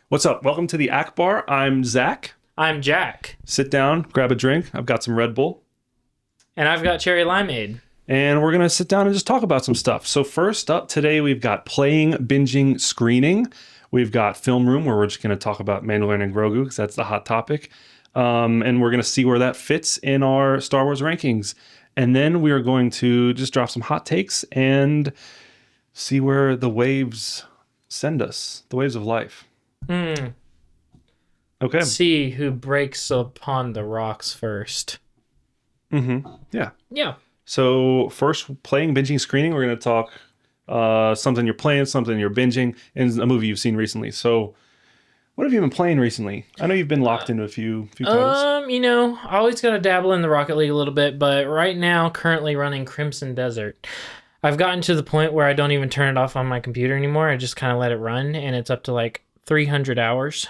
What's up? Welcome to the Ack-Bar. I'm Zach. I'm Jack, Sit down, grab a drink. I've got some Red Bull, and I've got cherry limeade. and we're going to sit down and just talk about some stuff. So first up today, we've got playing, binging, screening. We've got film room, where we're just going to talk about Mandalorian and Grogu, because that's the hot topic. And we're going to see where that fits in our Star Wars rankings. And then we are going to just drop some hot takes and see where the waves send us, the waves of life. Okay. See who breaks upon the rocks first. Yeah. Yeah. So first, playing, binging, screening. We're going to talk something you're playing, something you're binging, and a movie you've seen recently. So what have you been playing recently? I know you've been locked into a few titles. I always got to dabble in the Rocket League a little bit, but right now, currently running Crimson Desert. I've gotten to the point where I don't even turn it off on my computer anymore. I just kind of let it run, and it's up to like 300 hours.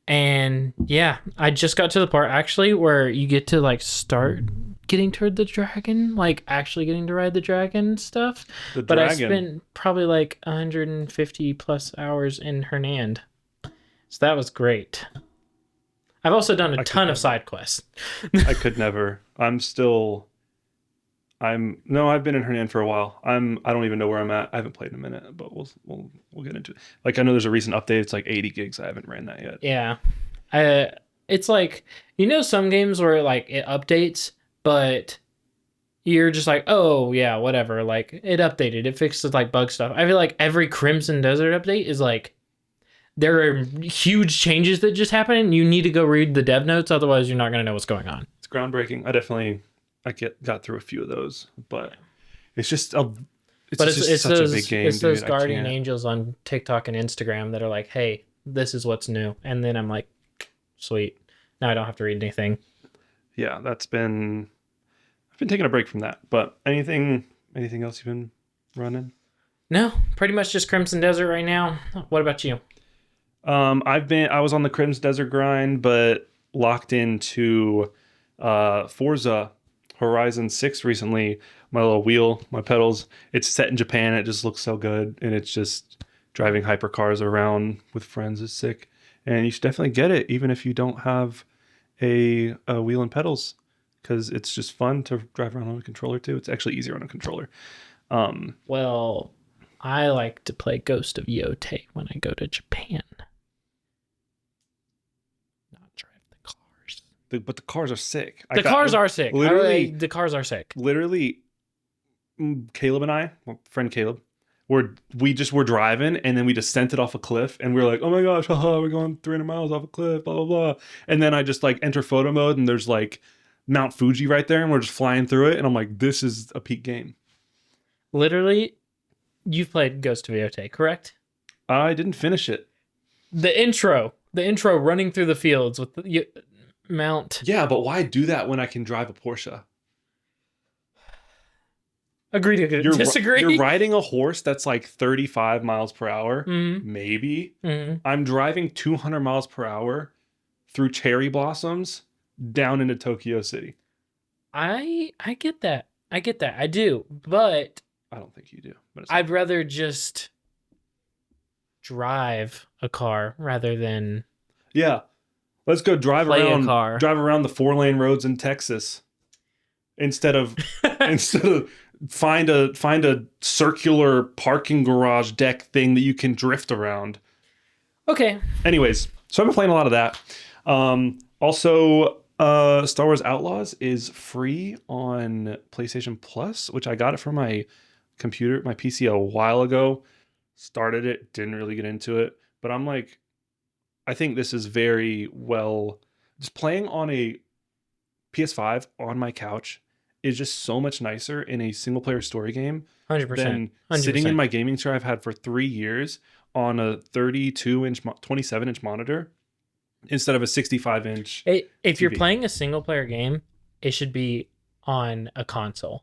And yeah, I just got to the part actually where you get to like start getting toward the dragon, like actually getting to ride the dragon and stuff. But I spent probably like 150 plus hours in Hernand. So that was great. I've also done a ton of side quests. I could never. I've been in Hernand for a while. I don't even know where I'm at. I haven't played in a minute, but we'll get into it. Like, I know there's a recent update. It's like 80 gigs. I haven't ran that yet. Yeah. It's like, some games where like it updates, but you're just like, oh yeah, whatever. Like it updated, it fixes like bug stuff. I feel like every Crimson Desert update is like, there are huge changes that just happen and you need to go read the dev notes. Otherwise you're not going to know what's going on. It's groundbreaking. I got through a few of those, but it's just such a big game. It's those guardian angels on TikTok and Instagram that are like, hey, this is what's new. And then I'm like, sweet. Now I don't have to read anything. Yeah, I've been taking a break from that. But anything else you've been running? No, pretty much just Crimson Desert right now. What about you? I was on the Crimson Desert grind, but locked into Forza Horizon 6 recently. My little wheel, my pedals, it's set in Japan. It just looks so good, and it's just driving hypercars around with friends is sick. And you should definitely get it, even if you don't have a wheel and pedals, because it's just fun to drive around on a controller too. It's actually easier on a controller. Well, I like to play Ghost of Yotei when I go to Japan. Not drive the cars. But the cars are sick. The cars are sick. Literally, the cars are sick. Literally, Caleb and I, my friend Caleb, were driving, and then we just sent it off a cliff, and we were like, oh my gosh, haha, we're going 300 miles off a cliff, blah, blah, blah. And then I just like enter photo mode, and there's like Mount Fuji right there, and we're just flying through it, and I'm like, this is a peak game. Literally, you've played Ghost of Yotei, correct? I didn't finish it. The intro running through the fields with the Mount. Yeah, but why do that when I can drive a Porsche? Agree to disagree. You're riding a horse that's like 35 miles per hour, maybe. Mm-hmm. I'm driving 200 miles per hour through cherry blossoms down into Tokyo City. I get that. I do, but I don't think you do. But I'd rather just drive a car rather than let's go drive around the 4-lane roads in Texas instead of find a circular parking garage deck thing that you can drift around. Okay. Anyways, so I've been playing a lot of that. Also, Star Wars Outlaws is free on PlayStation Plus, which I got it from my computer, my PC a while ago. Started it, didn't really get into it, but I'm like, I think this is very well. Just playing on a PS5 on my couch is just so much nicer in a single player story game 100%, than 100%. Sitting in my gaming chair I've had for 3 years on a 32-inch, 27-inch monitor instead of a 65-inch. If TV. You're playing a single player game, it should be on a console.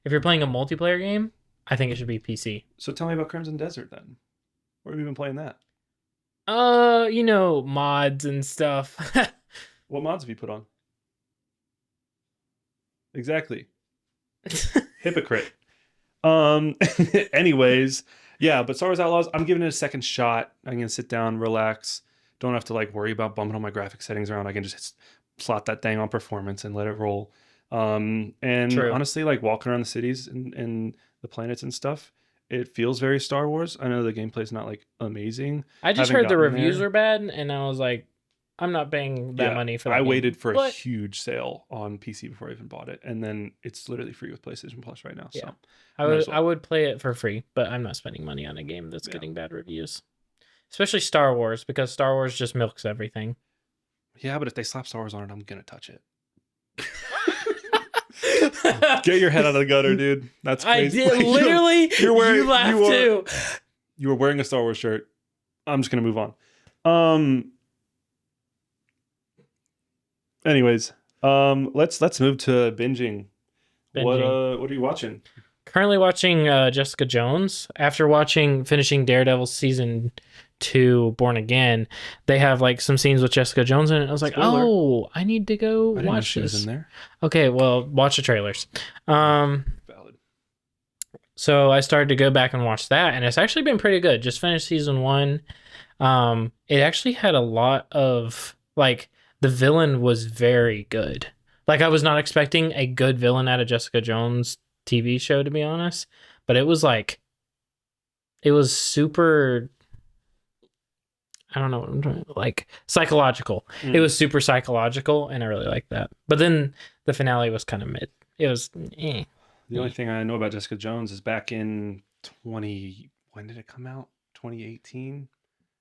If you're playing a multiplayer game, I think it should be PC. So tell me about Crimson Desert then. Where have you been playing that? Mods and stuff. What mods have you put on? Exactly. Hypocrite. Anyways, yeah, but Star Wars Outlaws, I'm giving it a second shot. I'm going to sit down, relax, Don't have to like worry about bumping all my graphic settings around. I can just slot that thing on performance and let it roll. And True. honestly, like walking around the cities and the planets and stuff, it feels very Star Wars. I know the gameplay is not like amazing. I just Haven't heard the gotten reviews there. were bad, and I was like, I'm not paying that Yeah, money for I that waited game. for a But huge sale on PC before I even bought it, and then it's literally free with PlayStation Plus right now. yeah, So might as I well. would play it for free, but I'm not spending money on a game that's Yeah, getting bad reviews. Especially Star Wars, because Star Wars just milks everything. yeah, but if they slap Star Wars on it, I'm gonna touch it. Get your head out of the gutter, dude. That's I crazy. did Like, literally. You laughed too. You were wearing a Star Wars shirt. I'm just gonna move on. Anyways, let's move to binging. What are you watching? Currently watching Jessica Jones. After finishing Daredevil season 2, Born Again, they have like some scenes with Jessica Jones in it. I was like, Spoiler. oh, I need to go I didn't know watch she was this. in there. Okay, well, watch the trailers. Valid. So I started to go back and watch that, and it's actually been pretty good. Just finished season 1. It actually had a lot of like the villain was very good. Like I was not expecting a good villain out of Jessica Jones TV show, to be honest, but it was super. I don't know what I'm trying like psychological. It was super psychological, and I really liked that. But then the finale was kind of mid. It was. The only thing I know about Jessica Jones is back in when did it come out? 2018?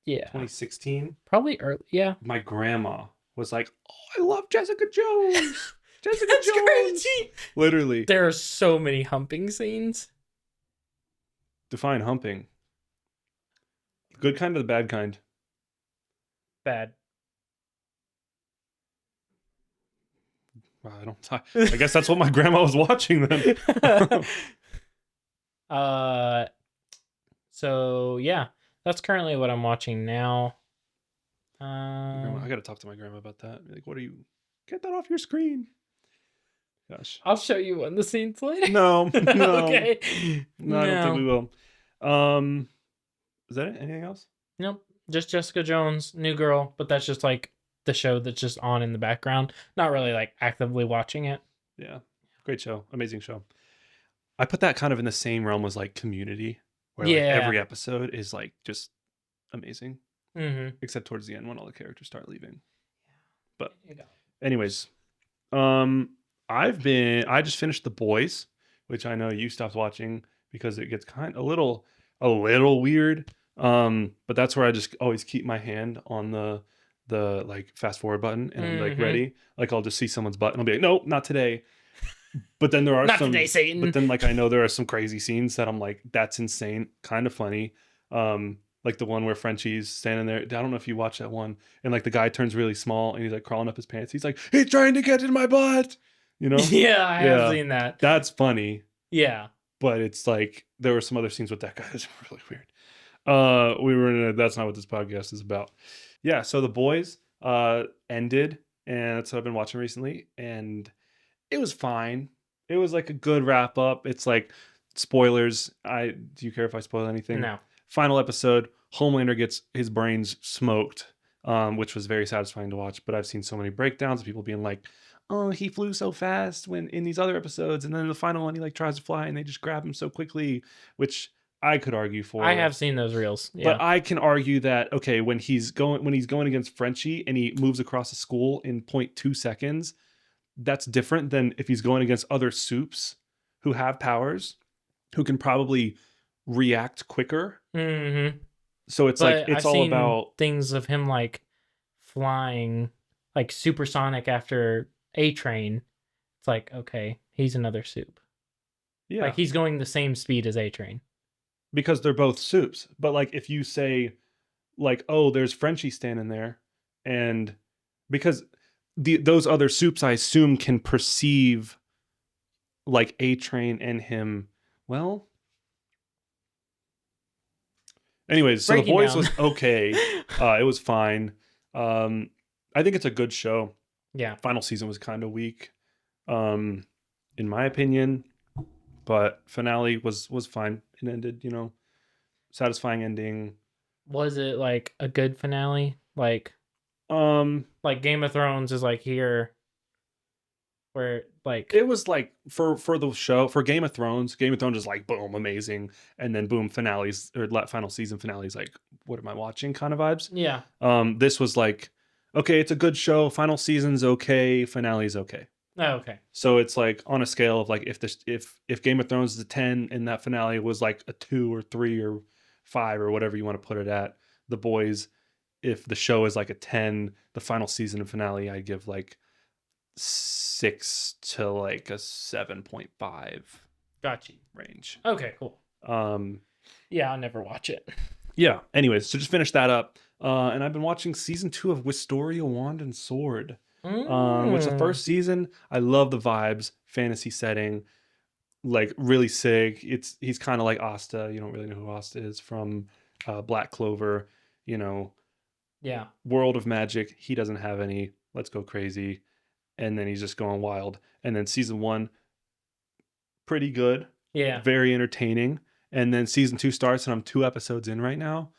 Yeah. 2016? Probably early. Yeah. My grandma was like, "Oh, I love Jessica Jones." Jessica That's Jones. crazy. Literally. There are so many humping scenes. Define humping. Good kind or the bad kind? Bad. I don't. I guess that's what my grandma was watching then. So yeah, that's currently what I'm watching now. I gotta talk to my grandma about that. Like, what are you? Get that off your screen. Gosh. I'll show you one of the scenes later. No. Okay. No, I don't think we will. Is that it? Anything else? Nope. Just Jessica Jones, New Girl, but that's just like the show that's just on in the background. Not really like actively watching it. Yeah. Great show. Amazing show. I put that kind of in the same realm as like Community, where like every episode is like just amazing. Mm-hmm. Except towards the end when all the characters start leaving. But You go. anyways, I just finished The Boys, which I know you stopped watching because it gets a little weird. But that's where I just always keep my hand on the like fast forward button and I'm like ready. Like I'll just see someone's butt and I'll be like, nope, not today. But then there are Not today, Satan. But then like I know there are some crazy scenes that I'm like, that's insane, kind of funny. Like the one where Frenchie's standing there. I don't know if you watch that one. And like the guy turns really small and he's like crawling up his pants. He's like, he's trying to get in my butt. You know? Yeah, I have seen that. That's funny. Yeah. But it's like there were some other scenes with that guy that's really weird. That's not what this podcast is about. Yeah, so The Boys ended, and that's what I've been watching recently, and it was fine. It was like a good wrap up. It's like spoilers. Do you care if I spoil anything? No. Final episode, Homelander gets his brains smoked, which was very satisfying to watch. But I've seen so many breakdowns of people being like, "Oh, he flew so fast when in these other episodes, and then in the final one he like tries to fly and they just grab him so quickly," which I could argue for. I have seen those reels. Yeah. But I can argue that okay, when he's going against Frenchie and he moves across the school in 0.2 seconds, that's different than if he's going against other soups who have powers, who can probably react quicker. Mm-hmm. So it's But like it's I've all seen about things of him like flying like supersonic after A-Train. It's like, okay, he's another soup. yeah, Like he's going the same speed as A-Train. because they're both soups. But like if you say like, oh, there's Frenchie standing there, and because those other soups I assume can perceive like A-Train and him. Well, anyways, so The Boys was okay. It was fine. I think it's a good show. Yeah. Final season was kind of weak, in my opinion, but finale was fine. It ended, satisfying ending. Was it like a good finale? Like Um, Game of Thrones is like here, where like it was like for the show for Game of Thrones. Game of Thrones is like boom, amazing, and then boom, finales or final season finales. Like, what am I watching? Kind of vibes. yeah. This was like, okay, it's a good show. Final season's okay. Finale's okay. Oh, okay. So it's like on a scale of like if Game of Thrones is a 10 and that finale was like a 2 or 3 or 5 or whatever you want to put it at. The Boys, if the show is like a 10, the final season and finale I give like 6 to like a 7.5 Got you. range. Okay, cool. Um Yeah, I'll never watch it. yeah, anyways, so just finish that up. And I've been watching season 2 of Wisteria Wand and Sword. Which the first season, I love the vibes, fantasy setting, like really sick. He's kind of like Asta. You don't really know who Asta is from Black Clover. You know, Yeah. world of magic. He doesn't have any. Let's go crazy, and then he's just going wild. And then season 1, pretty good, Yeah. very entertaining. And then season 2 starts, and I'm 2 episodes in right now,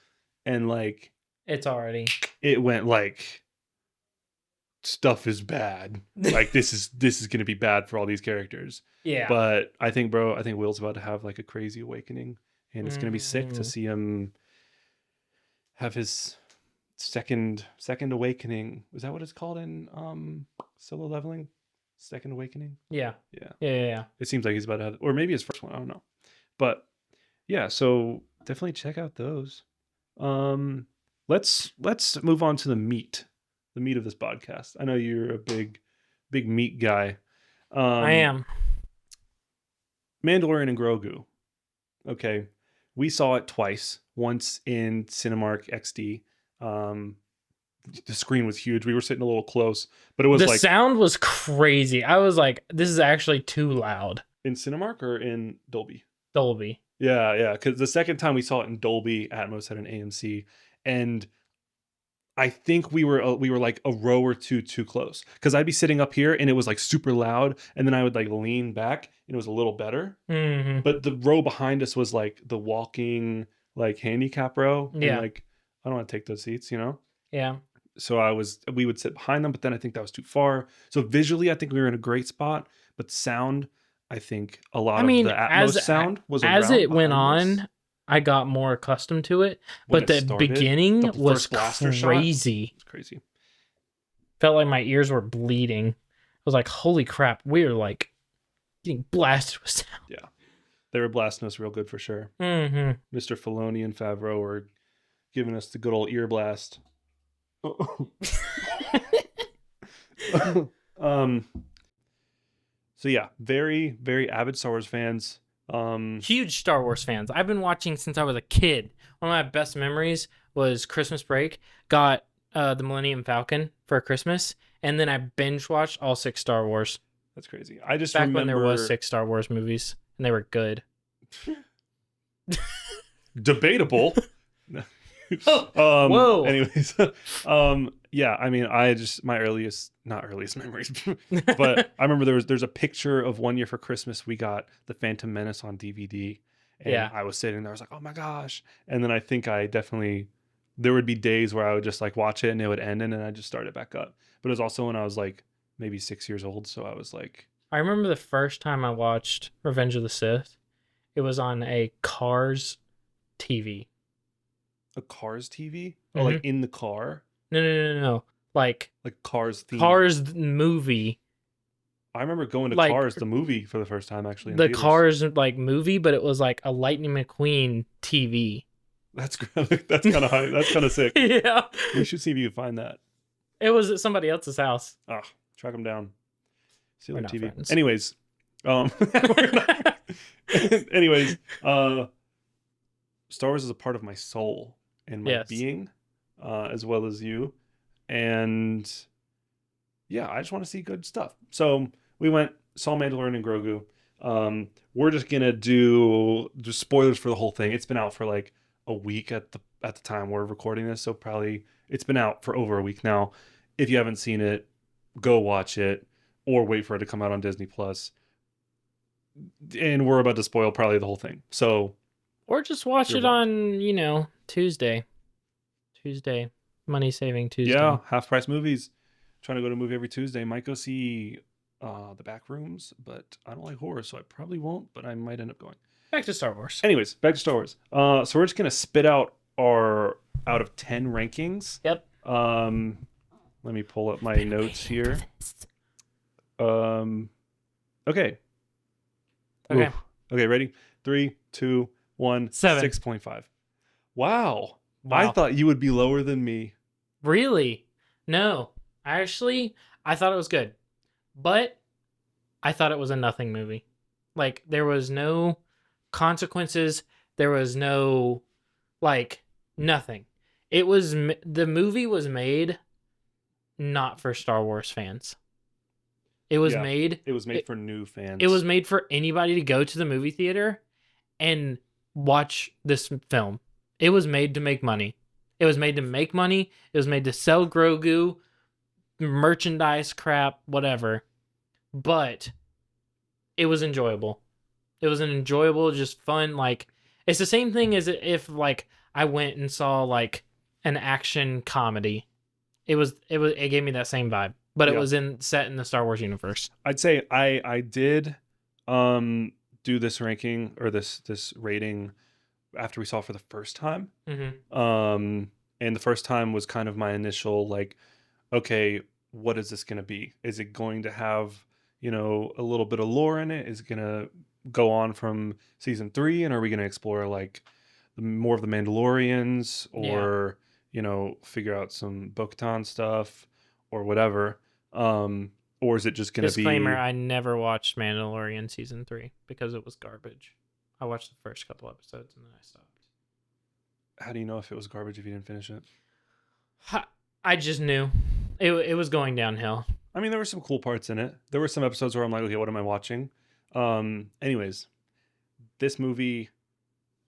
and like It's already. it went like stuff is bad. Like this is gonna be bad for all these characters. Yeah. But I think Will's about to have like a crazy awakening, and it's gonna be sick to Mm. see him have his second awakening. Is that what it's called in Solo Leveling? Second awakening? Yeah. Yeah. Yeah. It seems like he's about to have, or maybe his first one, I don't know. But yeah, so definitely check out those. Let's move on to the meat of this podcast. I know you're a big meat guy. I am. Mandalorian and Grogu. Okay, we saw it twice. Once in Cinemark XD. The screen was huge. We were sitting a little close, but it was The like sound was crazy. I was like, this is actually too loud. in Cinemark or in Dolby. Dolby. Yeah. Because the second time we saw it in Dolby Atmos at an AMC, and I think we were like a row or two too close, because I'd be sitting up here and it was like super loud, and then I would like lean back and it was a little better. Mm-hmm. But the row behind us was like the walking like handicap row. Yeah. And like I don't want to take those seats, you know. Yeah. So we would sit behind them, but then I think that was too far. So visually, I think we were in a great spot, but sound, I think a lot of the Atmos sound was as around it went behind us. on. I got more accustomed to it, When but it the started, beginning the was first blaster shot, crazy. it's crazy. Felt like my ears were bleeding. I was like, holy crap, we're like getting blasted with sound. Yeah, they were blasting us real good for sure. Mm-hmm. Mr. Filoni and Favreau were giving us the good old ear blast. So yeah, very, very avid Star Wars fans. Huge Star Wars fans. I've been watching since I was a kid. One of my best memories was Christmas break. Got the Millennium Falcon for Christmas, and then I binge watched all 6 Star Wars. That's crazy. I just Back remember when there was 6 Star Wars movies, and they were good. Debatable. Whoa. Anyways, yeah. I mean, not earliest memories, but I remember there's a picture of one year for Christmas we got The Phantom Menace on DVD, and Yeah. I was sitting there, I was like, oh my gosh, and then I think there would be days where I would just like watch it and it would end, and then I just start it back up. But it was also when I was like maybe 6 years old, so I was like, I remember the first time I watched Revenge of the Sith. It was on a Cars TV. a Cars TV, or like in the car, No. Like Cars theme. Cars movie. I remember going to like- Cars the movie for the first time actually. In The theaters. Cars like movie, but it was like a Lightning McQueen TV. That's kind of high. That's kind of sick. Yeah. We should see if you can find that. It was at somebody else's house. Ah, track them down. See We're on not TV. friends. Anyways, we're not- anyways, Star Wars is a part of my soul and my Yes. being, as well as you, and yeah, I just want to see good stuff. So we saw Mandalorian and Grogu. We're just gonna do just spoilers for the whole thing. It's been out for like a week at the time we're recording this, so probably it's been out for over a week now. If you haven't seen it, go watch it or wait for it to come out on Disney Plus. And we're about to spoil probably the whole thing. So Or just watch You're it on, Tuesday. Money saving Tuesday. Yeah, half price movies. Trying to go to a movie every Tuesday. Might go see The Back Rooms, but I don't like horror, so I probably won't, but I might end up going. Back to Star Wars. Anyways, back to Star Wars. So we're just gonna spit out our out of 10 rankings. Yep. Let me pull up my notes here. Okay. Okay. Oof. Okay, ready? 3, 2, 1. 7. 6.5. Wow. Wow. I thought you would be lower than me. Really? No. I thought it was good. But I thought it was a nothing movie. Like, there was no consequences. There was no, like, nothing. The movie was made not for Star Wars fans. It was made for new fans. It was made for anybody to go to the movie theater and watch this film. It was made to make money. It was made to make money. It was made to sell Grogu, merchandise, crap, whatever. But it was enjoyable. It was an enjoyable, just fun, like, it's the same thing as if, like, I went and saw, like, an action comedy. It gave me that same vibe. But it was set in the Star Wars universe. I'd say I did do this ranking or this rating after we saw it for the first time. Mm-hmm. And the first time was kind of my initial, like, okay, what is this going to be? Is it going to have, a little bit of lore in it? Is it going to go on from season 3? And are we going to explore, like, more of the Mandalorians or, figure out some Bo-Katan stuff or whatever? Or is it just going to be... Disclaimer, I never watched Mandalorian season 3 because it was garbage. I watched the first couple episodes and then I stopped. How do you know if it was garbage if you didn't finish it? I just knew. It was going downhill. I mean, there were some cool parts in it. There were some episodes where I'm like, okay, what am I watching? Anyways, this movie,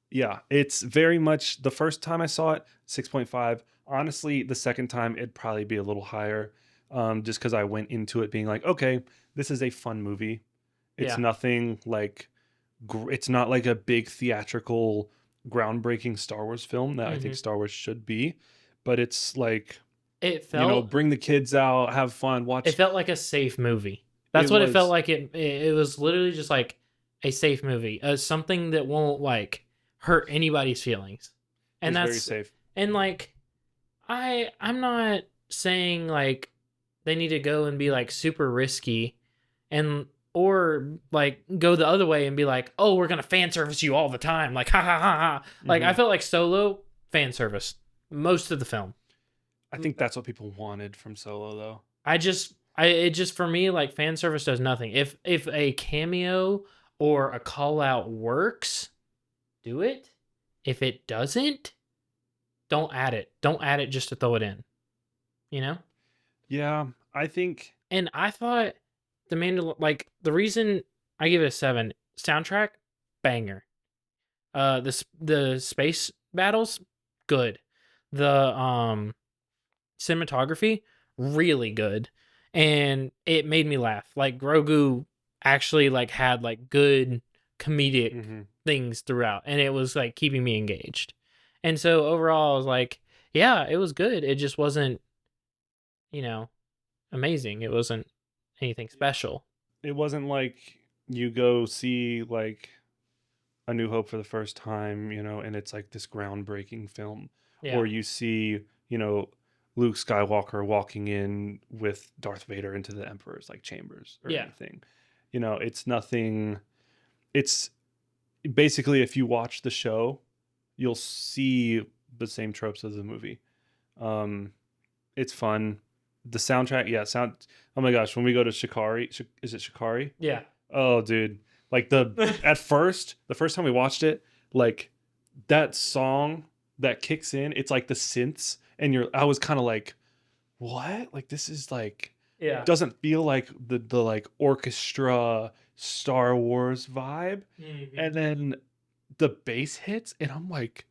yeah, it's very much... The first time I saw it, 6.5. Honestly, the second time, it'd probably be a little higher. Just because I went into it being like, okay, this is a fun movie. It's nothing like... It's not like a big theatrical, groundbreaking Star Wars film that I think Star Wars should be. But it's like... It felt... bring the kids out, have fun, watch... It felt like a safe movie. That's what it felt like. It was literally just like a safe movie. Something that won't, like, hurt anybody's feelings. And that's very safe. And, like, I'm not saying, like, they need to go and be, like, super risky or like go the other way and be like, oh, we're gonna fan service you all the time, like, ha ha ha ha. Like, I felt like Solo fan service most of the film. I think that's what people wanted from Solo, though. It just, for me, like, fan service does nothing. If a cameo or a call out works, do it. If it doesn't, don't add it. Don't add it just to throw it in. Yeah, I think... And I thought the reason I give it a 7, soundtrack, banger. The space battles, good. The cinematography, really good. And it made me laugh. Like, Grogu actually, like, had, like, good comedic things throughout, and it was, like, keeping me engaged. And so overall I was like, yeah, it was good. It just wasn't, amazing. It wasn't anything special. It wasn't like you go see, like, A New Hope for the first time, and it's like this groundbreaking film. Or you see, Luke Skywalker walking in with Darth Vader into the Emperor's, like, chambers or anything. It's nothing. It's basically, if you watch the show, you'll see the same tropes as the movie. It's fun. The soundtrack, oh my gosh, when we go to Shikari, is it Shikari? Yeah. Oh, dude. Like, the first time we watched it, like, that song that kicks in, it's like the synths, and I was kind of like, what? Like, this is like, it doesn't feel like the like orchestra Star Wars vibe. And then the bass hits, and I'm like,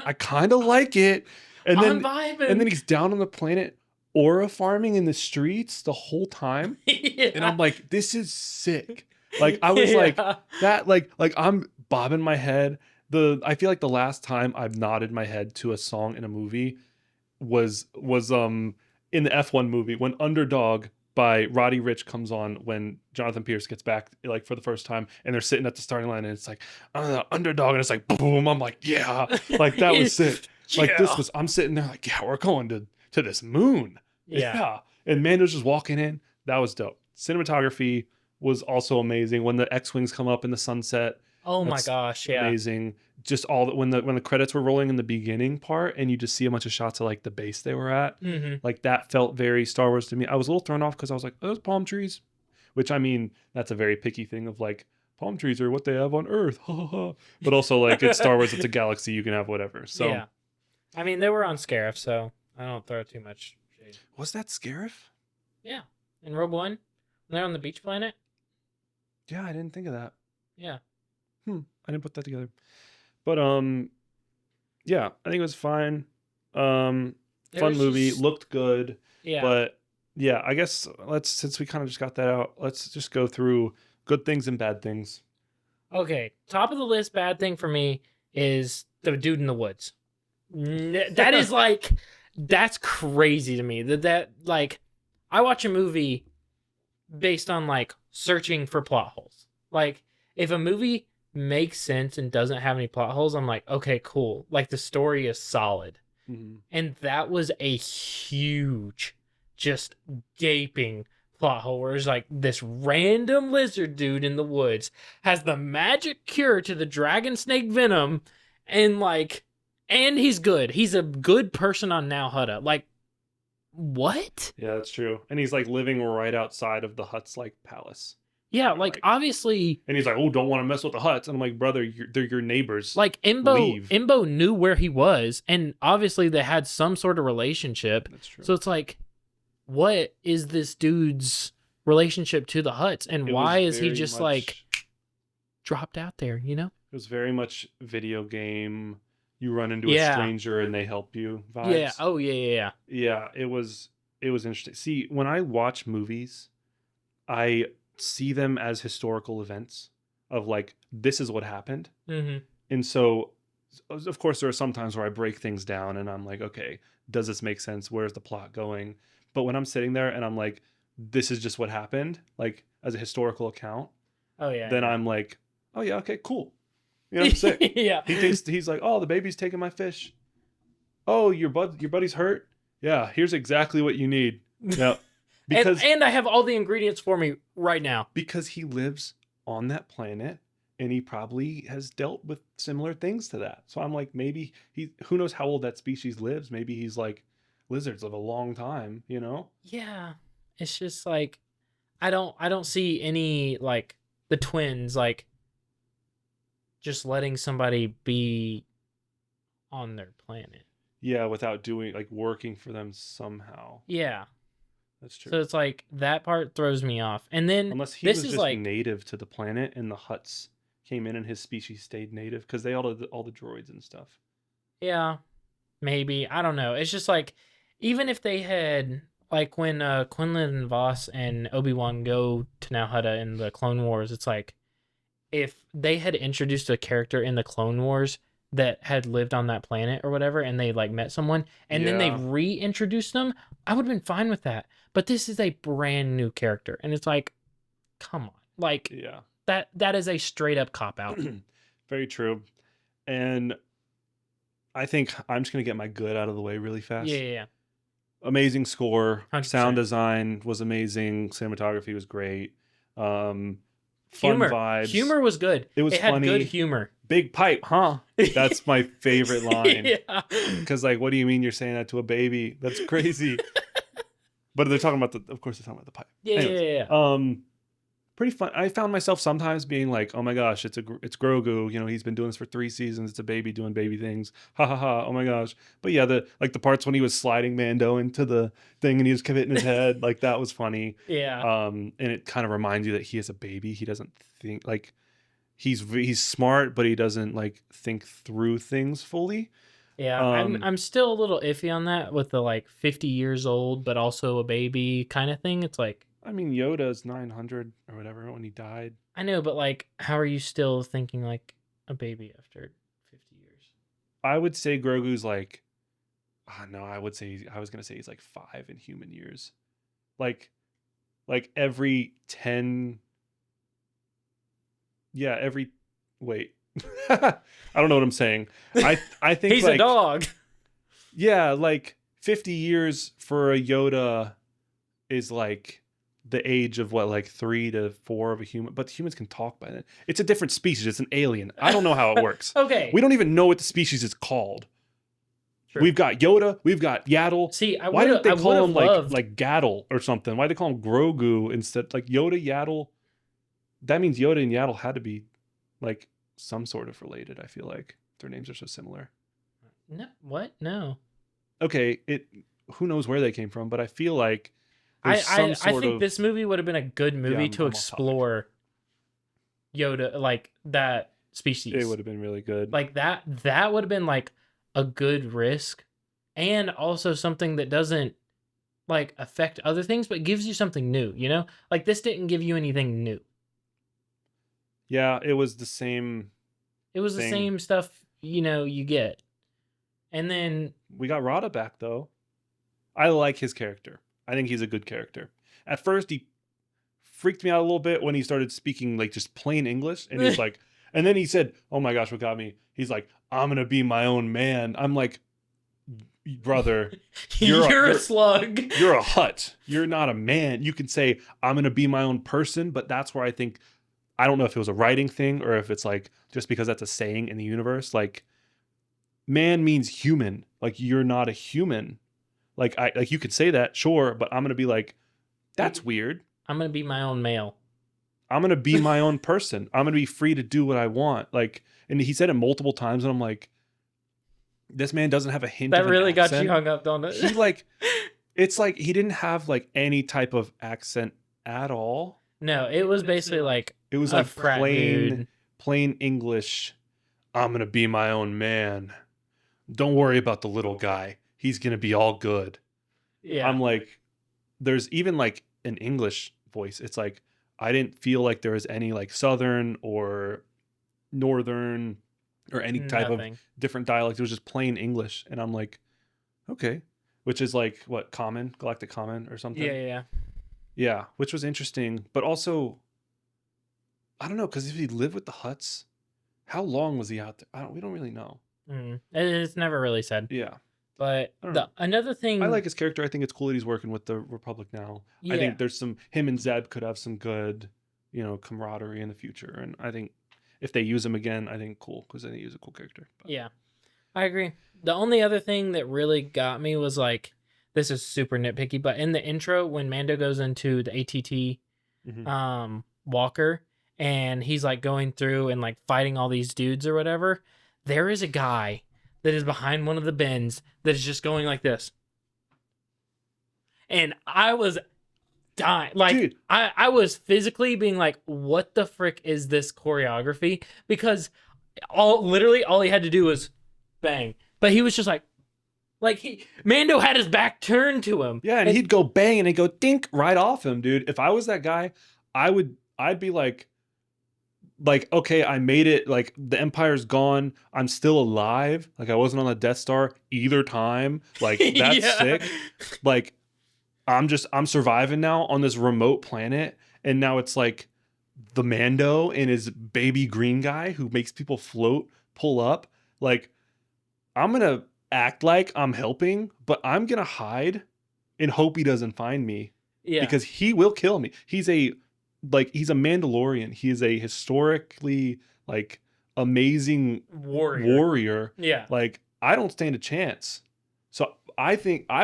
I kind of like it. And then he's down on the planet aura farming in the streets the whole time. And I'm like, this is sick. Like, I was like that, like I'm bobbing my head. I feel like the last time I've nodded my head to a song in a movie was in the F1 movie when Underdog by Roddy Ricch comes on when Jonathan Pierce gets back like for the first time and they're sitting at the starting line and it's like Underdog and it's like boom. I'm like, yeah, like that was sick. Like this Yeah. was I'm sitting there like, yeah, we're going to this moon. Yeah. Yeah. And Mando's just walking in. That was dope. Cinematography was also amazing when the X-Wings come up in the sunset. Oh my That's gosh, yeah. amazing. Just all that when the credits were rolling in the beginning part and you just see a bunch of shots of like the base they were at. Mm-hmm. Like that felt very Star Wars to me. I was a little thrown off because I was like, oh, those palm trees. Which I mean, that's a very picky thing of like palm trees are what they have on Earth. But also like it's Star Wars, it's a galaxy, you can have whatever. So Yeah. I mean, they were on Scarif, so I don't throw too much shade. was that Scarif? Yeah. In Rogue One, when they're on the beach planet. Yeah, I didn't think of that. Yeah. I didn't put that together. But yeah, I think it was fine. Fun was movie, just- looked good. Yeah. But yeah, I guess since we kind of just got that out, let's just go through good things and bad things. Okay, top of the list bad thing for me is the dude in the woods. That is like, that's crazy to me. That like, I watch a movie based on like searching for plot holes. Like, if a movie makes sense and doesn't have any plot holes, I'm like, okay, cool. Like the story is solid. Mhm. And that was a huge, just gaping plot hole where it's like this random lizard dude in the woods has the magic cure to the dragon snake venom and he's good. He's a good person on Now Hutta. Like, what? Yeah, that's true. And he's like living right outside of the Hutt's like palace. Yeah, like obviously, And he's like, oh, don't want to mess with the Hutts. And I'm like, brother, they're your neighbors. like Leave. Imbo knew where he was, and obviously they had some sort of relationship. That's true. So it's like, what is this dude's relationship to the Hutts, and It why was is he very just much- like dropped out there? You know? It was very much video game. You run into Yeah. a stranger and they help you vibes. Yeah. Oh yeah. Yeah, it was interesting. See, when I watch movies, I see them as historical events of like this is what happened. Mm-hmm. And so of course there are some times where I break things down and I'm like, okay, does this make sense? Where's the plot going? But when I'm sitting there and I'm like, this is just what happened, like as a historical account, Oh yeah. then I'm like, oh yeah, okay, cool. You know, I'm sick. Yeah. He's like, oh, the baby's taking my fish. Oh, your buddy's hurt. Yeah, here's exactly what you need. Yeah, because and I have all the ingredients for me right now. because he lives on that planet and he probably has dealt with similar things to that. So I'm like, maybe who knows how old that species lives? Maybe he's like, lizards live a long time, you know? Yeah. It's just like, I don't see any like the twins like just letting somebody be on their planet. Yeah, without doing like working for them somehow. Yeah. That's true. So it's like that part throws me off. And then Unless he this was is just like native to the planet and the Hutts came in and his species stayed native because they all the droids and stuff. yeah, maybe. I don't know. It's just like even if they had like when Quinlan and Voss and Obi-Wan go to Now Hutta in the Clone Wars, it's like if they had introduced a character in the Clone Wars that had lived on that planet or whatever and they like met someone and then they Yeah. reintroduced them, I would have been fine with that. But this is a brand new character and it's like, come on. Like Yeah. that is a straight up cop out. Very true. And I think I'm just going to get my good out of the way really fast. Yeah. Amazing score. 100%. Sound design was amazing. Cinematography was great. Fun Humor. vibes. Humor was good. It was had funny. good humor. Big pipe, huh? That's my favorite line. Yeah. Because like, what do you mean you're saying that to a baby? That's crazy. But they're talking about of course they're talking about the pipe. Yeah, Anyways, yeah. Pretty fun. I found myself sometimes being like, oh my gosh, it's Grogu. You know, he's been doing this for 3 seasons. It's a baby doing baby things. Ha ha ha. Oh my gosh. But yeah, the parts when he was sliding Mando into the thing and he just kept hitting his head, like that was funny. Yeah. And it kind of reminds you that he is a baby. He doesn't think like he's smart, but he doesn't like think through things fully. Yeah. I'm still a little iffy on that with the like 50 years old, but also a baby kind of thing. It's like, I mean, Yoda's 900 or whatever when he died. I know, but like, how are you still thinking like a baby after 50 years? I would say Grogu's like No, I would say I was gonna say he's like 5 in human years. Like every 10. Yeah, every wait. I don't know what I'm saying. I think He's like a dog. yeah, like 50 years for a Yoda is like the age of what, like 3 to 4 of a human, but humans can talk by then. It's a different species. It's an alien. I don't know how it works. Okay. We don't even know what the species is called. True. We've got Yoda, we've got Yaddle. See, Why didn't they call him loved... like Gaddle or something? Why did they call him Grogu instead? Like Yoda, Yaddle. That means Yoda and Yaddle had to be like some sort of related. I feel like their names are so similar. No, what? No. Okay, who knows where they came from, but I feel like I think this movie would have been a good movie to explore Yoda, like that species. It would have been really good. Like that would have been like a good risk, and also something that doesn't like affect other things, but gives you something new, you know? Like this didn't give you anything new. Yeah, it was the same. It was the same stuff, you know, you get. And then we got Rada back though. I like his character. I think he's a good character. At first he freaked me out a little bit when he started speaking like just plain English, and he's like, and then he said, "Oh my gosh, what got me?" He's like, "I'm gonna be my own man." I'm like, brother, you're a slug. You're a hut. You're not a man. You can say, "I'm gonna be my own person," but that's where I think, I don't know if it was a writing thing or if it's like just because that's a saying in the universe. Like, man means human. Like, you're not a human. Like you could say that, sure, but I'm gonna be like, that's weird. I'm gonna be my own male. I'm gonna be my own person. I'm gonna be free to do what I want. Like, and he said it multiple times, and I'm like, this man doesn't have a hint that of an really accent. got you hung up, don't it? He like, it's like he didn't have like any type of accent at all. No, it was basically like it was like plain English. I'm gonna be my own man. Don't worry about the little guy. He's gonna be all good. Yeah. I'm like, there's even like an English voice. It's like, I didn't feel like there was any like Southern or Northern or any type of different dialect. It was just plain English. And I'm like, okay. Which is like, what, Common? Galactic Common or something? Yeah. Yeah, which was interesting. But also, I don't know, because if he lived with the Hutts, how long was he out there? We don't really know. It's never really said. Yeah. But another thing, I like his character. I think it's cool that he's working with the Republic now. Yeah. I think there's him and Zeb could have some good, camaraderie in the future. And I think if they use him again, I think cool, because I think he's a cool character. But. Yeah, I agree. The only other thing that really got me was like, this is super nitpicky, but in the intro, when Mando goes into the ATT walker, and he's like going through and like fighting all these dudes or whatever, there is a guy that is behind one of the bins that is just going like this. And I was dying. Like, dude. I was physically being like, what the frick is this choreography? Because literally all he had to do was bang. But he was just like Mando had his back turned to him. Yeah, and he'd go bang and he'd go dink right off him, dude. If I was that guy, I'd be like, okay, I made it. Like, the Empire's gone. I'm still alive. Like, I wasn't on the Death Star either time. Like, that's sick. Like, I'm surviving now on this remote planet. And now it's like the Mando and his baby green guy who makes people float, pull up. Like, I'm going to act like I'm helping, but I'm going to hide and hope he doesn't find me. Yeah. Because he will kill me. He's a Mandalorian. He is a historically like amazing warrior. Yeah. Like, I don't stand a chance. So I think I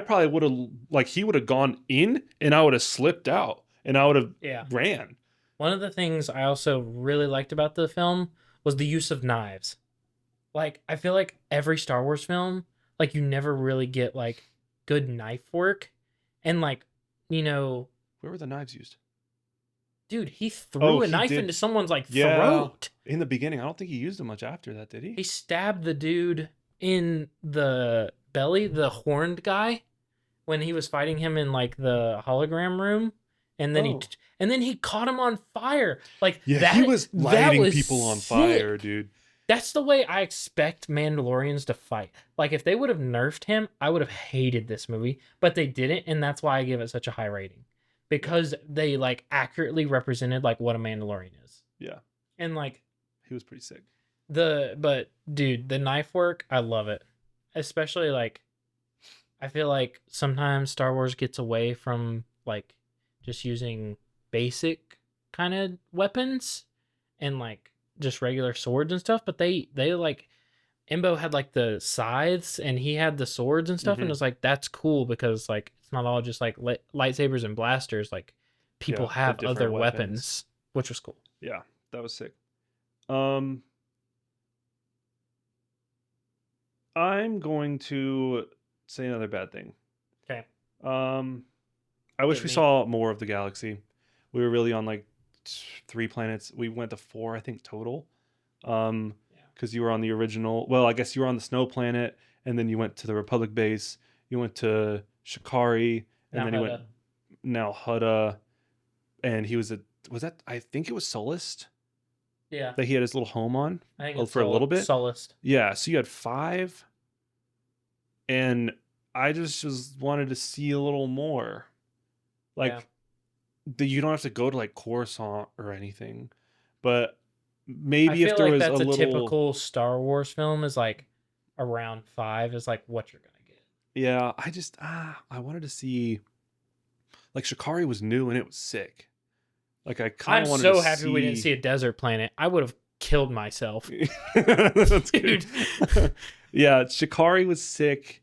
probably would have, like, he would have gone in and I would have slipped out and I would have ran. One of the things I also really liked about the film was the use of knives. Like, I feel like every Star Wars film, like, you never really get like good knife work. And like, where were the knives used? Dude, he threw a knife into someone's like throat. In the beginning. I don't think he used them much after that, did he? He stabbed the dude in the belly, the horned guy, when he was fighting him in like the hologram room. And then he caught him on fire. Like, he was lighting people on fire, dude. That's the way I expect Mandalorians to fight. Like if they would have nerfed him, I would have hated this movie, but they didn't, and that's why I give it such a high rating. Because they like accurately represented like what a Mandalorian is. Yeah. And like He was pretty sick. but dude, the knife work, I love it. Especially like I feel like sometimes Star Wars gets away from like just using basic kind of weapons and like just regular swords and stuff, but they like Imbo had like the scythes and he had the swords and stuff, and Mhm. it's like that's cool because like it's not all just like lightsabers and blasters. Like people Yeah, the have different other weapons. weapons, which was cool. Yeah, that was sick. I'm going to say another bad thing. Okay. I wish Hit we me. saw more of the galaxy. We were really on like 3 planets. We went to 4, I think, total. Yeah. Because you were on the original. Well, I guess you were on the snow planet, and then you went to the Republic base. You went to Shikari, and Now then you went Hutta. now Hutta, and he was that I think it was Solist Yeah. that he had his little home on I think it's for a little bit. Solist. Yeah, so you had 5, and I just wanted to see a little more. Like you don't have to go to like Coruscant or anything, but maybe I feel if there like was that's a a little typical Star Wars film is like around 5 is like what you're gonna get. Yeah, I just I wanted to see like Shikari was new and it was sick. Like I kind I'm of wanted so to happy we didn't see a desert planet. I would have killed myself. That's Dude. good. Yeah, Shikari was sick.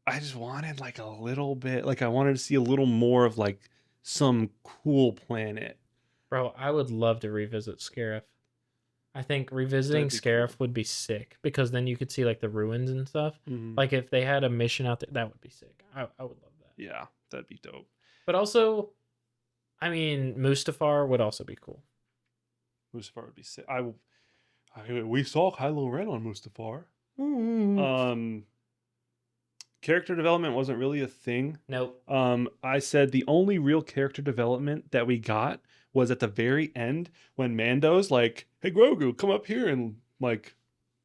I just wanted like a little bit, like I wanted to see a little more of like some cool planet. Bro, I would love to revisit Scarif. I think revisiting That'd be Scarif cool. would be sick because then you could see like the ruins and stuff. Mhm. Like if they had a mission out there, that would be sick. I would love that. Yeah, that'd be dope. But also, I mean, Mustafar would also be cool. Mustafar would be sick. We saw Kylo Ren on Mustafar. Character development wasn't really a thing. Nope. I said the only real character development that we got was at the very end when Mando's like, "Hey Grogu, come up here and like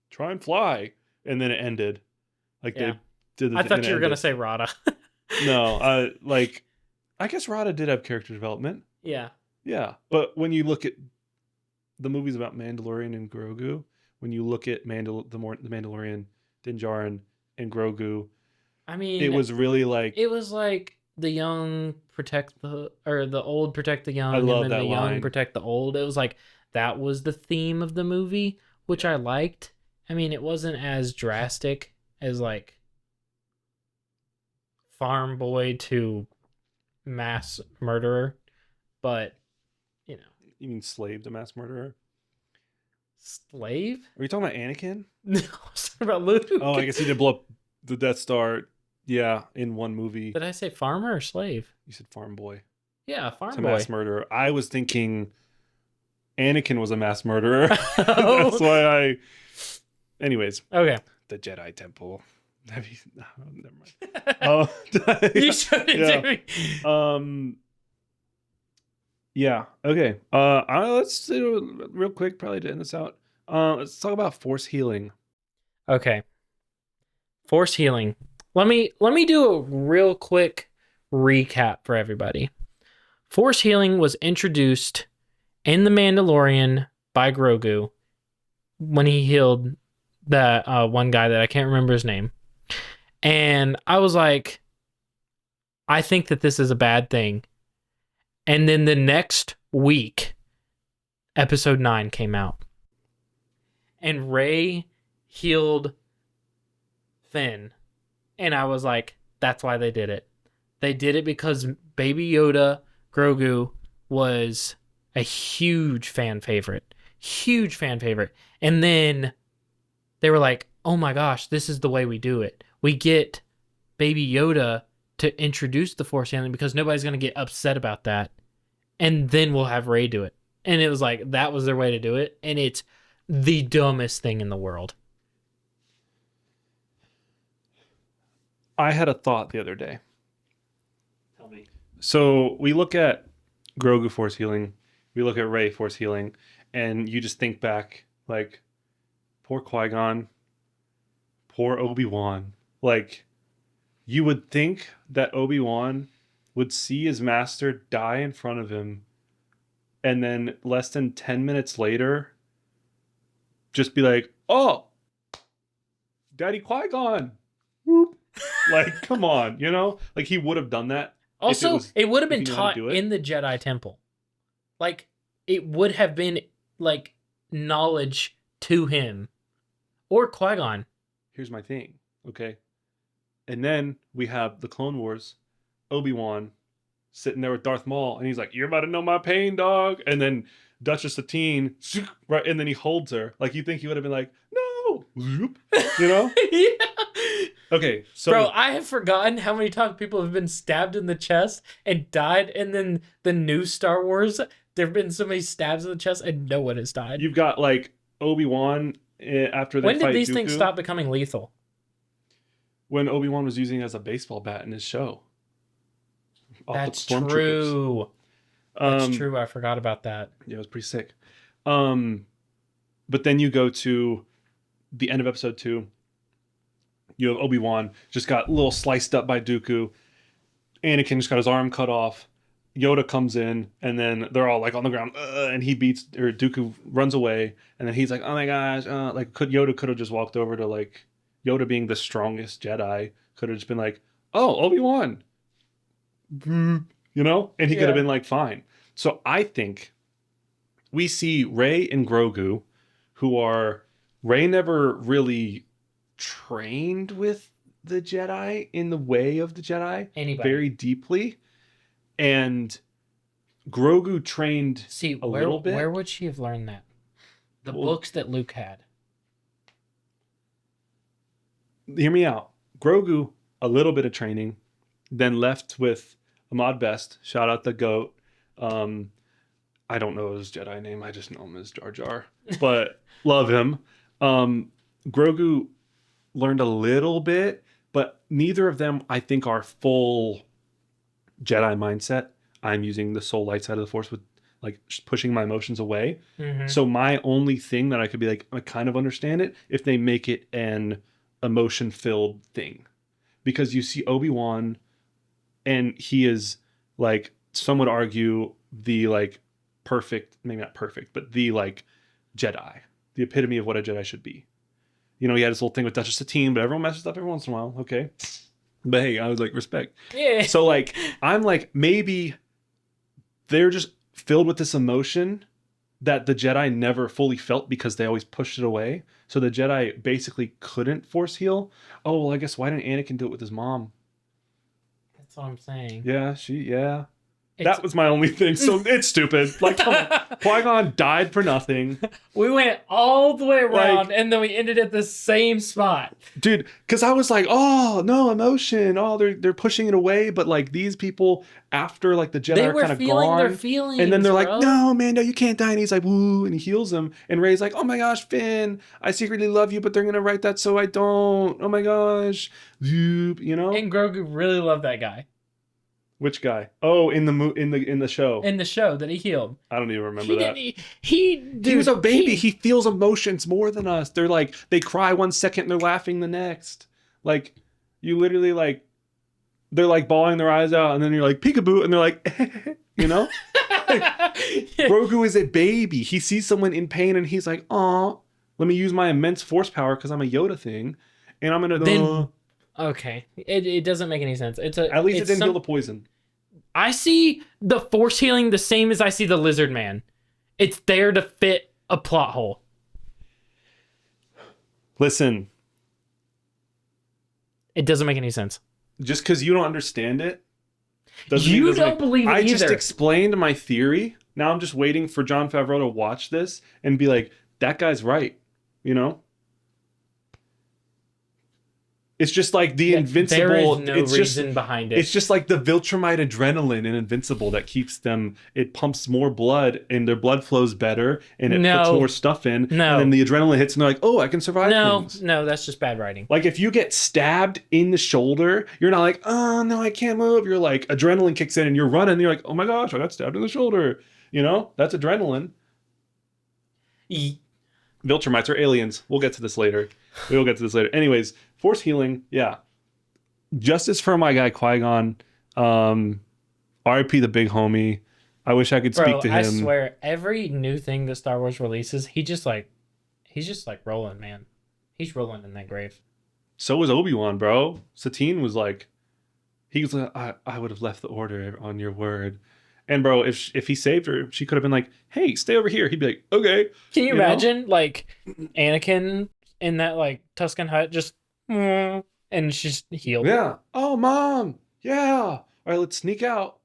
try and fly," and then it ended. Like Yeah. they did. I thought you were gonna say Rada. No. Like I guess Rada did have character development. Yeah. Yeah, but when you look at the movies about Mandalorian and Grogu, when you look at the Mandalorian, Din Djarin, and Grogu, I mean, it was really like it was like the young protect the or the old protect the young, I love and then that the young line. protect the old. It was like that was the theme of the movie, which I liked. I mean, it wasn't as drastic as like farm boy to mass murderer, but you know, You mean slave to mass murderer? slave. Are you talking about Anakin? No, I was talking about Luke. Oh, I guess he did blow up the Death Star. Yeah, in one movie. Did I say farmer or slave? You said farm boy. Yeah, farm It's a boy. mass murderer. I was thinking Anakin was a mass murderer. Oh. That's why I. Anyways, Okay. the Jedi Temple. Have you? Oh, never mind. Oh, You showed it Yeah. to me. Yeah. Okay. Let's do it real quick, probably to end this out. Let's talk about force healing. Okay. Force healing. Let me do a real quick recap for everybody. Force healing was introduced in The Mandalorian by Grogu when he healed that one guy that I can't remember his name. And I was like, I think that this is a bad thing. And then the next week, episode 9 came out. And Rey healed Finn. And I was like, that's why they did it. They did it because Baby Yoda, Grogu, was a huge fan favorite. Huge fan favorite. And then they were like, oh my gosh, this is the way we do it. We get Baby Yoda to introduce the Force healing because nobody's going to get upset about that. And then we'll have Rey do it. And it was like, that was their way to do it. And it's the dumbest thing in the world. I had a thought the other day. Tell me. So we look at Grogu force healing, we look at Rey force healing, and you just think back like, Poor Qui-Gon. Poor Obi-Wan. Like, you would think that Obi-Wan would see his master die in front of him, and then less than 10 minutes later, just be like, oh, Daddy Qui-Gon. Whoop. Like, come on, you know? Like, he would have done that. Also, it would have been if he knew how to taught do it. in the Jedi Temple. Like, it would have been, like, knowledge to him. Or Qui-Gon. Here's my thing, okay? And then we have the Clone Wars, Obi-Wan sitting there with Darth Maul, and he's like, "You're about to know my pain, dog." And then Duchess Satine, right, and then he holds her. Like, you think he would have been like, "No," you know? Yeah. Okay, so Bro, I have forgotten how many times people have been stabbed in the chest and died, and then the new Star Wars, there have been so many stabs in the chest, and no one has died. you've got like Obi-Wan after they When fight did these Dooku, things stop becoming lethal? when Obi-Wan was using it as a baseball bat in his show. Off the That's stormtroopers. true. That's true. I forgot about that. Yeah, it was pretty sick. But then you go to the end of episode 2. You have Obi-Wan just got a little sliced up by Dooku. Anakin just got his arm cut off. Yoda comes in, and then they're all like on the ground, and he beats, or Dooku runs away, and then he's like, "Oh my gosh!" Yoda could have just walked over to, like, Yoda being the strongest Jedi, could have just been like, "Oh, Obi-Wan," you know, and he could have been like, "Fine." So I think we see Rey and Grogu, who are, Rey never really trained with the Jedi in the way of the Jedi very deeply, and Grogu trained a little bit. Where would she have learned that? The books that Luke had. Hear me out. Grogu, a little bit of training, then left with Ahmad Best. Shout out the GOAT. I don't know his Jedi name. I just know him as Jar Jar, but love him. Grogu learned a little bit, but neither of them, I think, are full Jedi mindset. I'm using the soul light side of the Force with, like, pushing my emotions away. Mm-hmm. So my only thing that I could be like, I kind of understand it if they make it an emotion-filled thing. Because you see Obi-Wan, and he is, like, some would argue the, like, perfect, maybe not perfect, but the, like, Jedi. The epitome of what a Jedi should be. You know, he had his little thing with Duchess Satine, but everyone messes up every once in a while. Okay. But hey, I was like, respect. Yeah. So, like, I'm like, maybe they're just filled with this emotion that the Jedi never fully felt because they always pushed it away. So the Jedi basically couldn't force heal. Oh, well, I guess why didn't Anakin do it with his mom? That's what I'm saying. Yeah. That was my only thing. So it's stupid. Like, come on. Qui-Gon died for nothing. We went all the way around, and then we ended at the same spot. Dude, because I was like, oh, no emotion. Oh, they're pushing it away. But, like, these people, after, like, the Jedi are kind of gone. Their feelings, and then they're bro. like, no, man, no, you can't die. And he's like, woo, and he heals him. And Rey's like, oh my gosh, Finn, I secretly love you, but they're going to write that so I don't. Oh my gosh. You know? And Grogu really loved that guy. Which guy? Oh, in the show. In the show that he healed. I don't even remember that. He was a baby. He feels emotions more than us. They're like, they cry 1 second and they're laughing the next. Like, you literally, like, they're like bawling their eyes out, and then you're like, peekaboo, and they're like, you know? Grogu is a baby. He sees someone in pain and he's like, aw, let me use my immense force power because I'm a Yoda thing, and I'm gonna. Okay, it doesn't make any sense. At least it didn't heal the poison. I see the force healing the same as I see the lizard man. It's there to fit a plot hole. Listen. It doesn't make any sense. Just because you don't understand it doesn't you mean don't believe it I either. just explained my theory. Now I'm just waiting for Jon Favreau to watch this and be like, that guy's right. You know? It's just like the Invincible. There is no reason behind it. It's just like the Viltrumite adrenaline in Invincible that keeps them. It pumps more blood, and their blood flows better, and it puts more stuff in. And then the adrenaline hits, and they're like, "Oh, I can survive things." No, that's just bad writing. Like, if you get stabbed in the shoulder, you're not like, "Oh no, I can't move." You're like, adrenaline kicks in, and you're running. And you're like, "Oh my gosh, I got stabbed in the shoulder." You know, that's adrenaline. Viltrumites are aliens. We'll get to this later. We will get to this later. Anyways, force healing. Yeah. Justice for my guy Qui-Gon. RIP the big homie. I wish I could speak Bro, to him. I swear, every new thing that Star Wars releases, he's just like rolling, man. He's rolling in that grave. So was Obi-Wan, bro. Satine was like, he was like, I would have left the order on your word. And bro, if he saved her, she could have been like, hey, stay over here. He'd be like, okay. Can you know? imagine like Anakin in that like Tuscan hut just and she's healed? Yeah. Oh, mom. Yeah. All right, let's sneak out.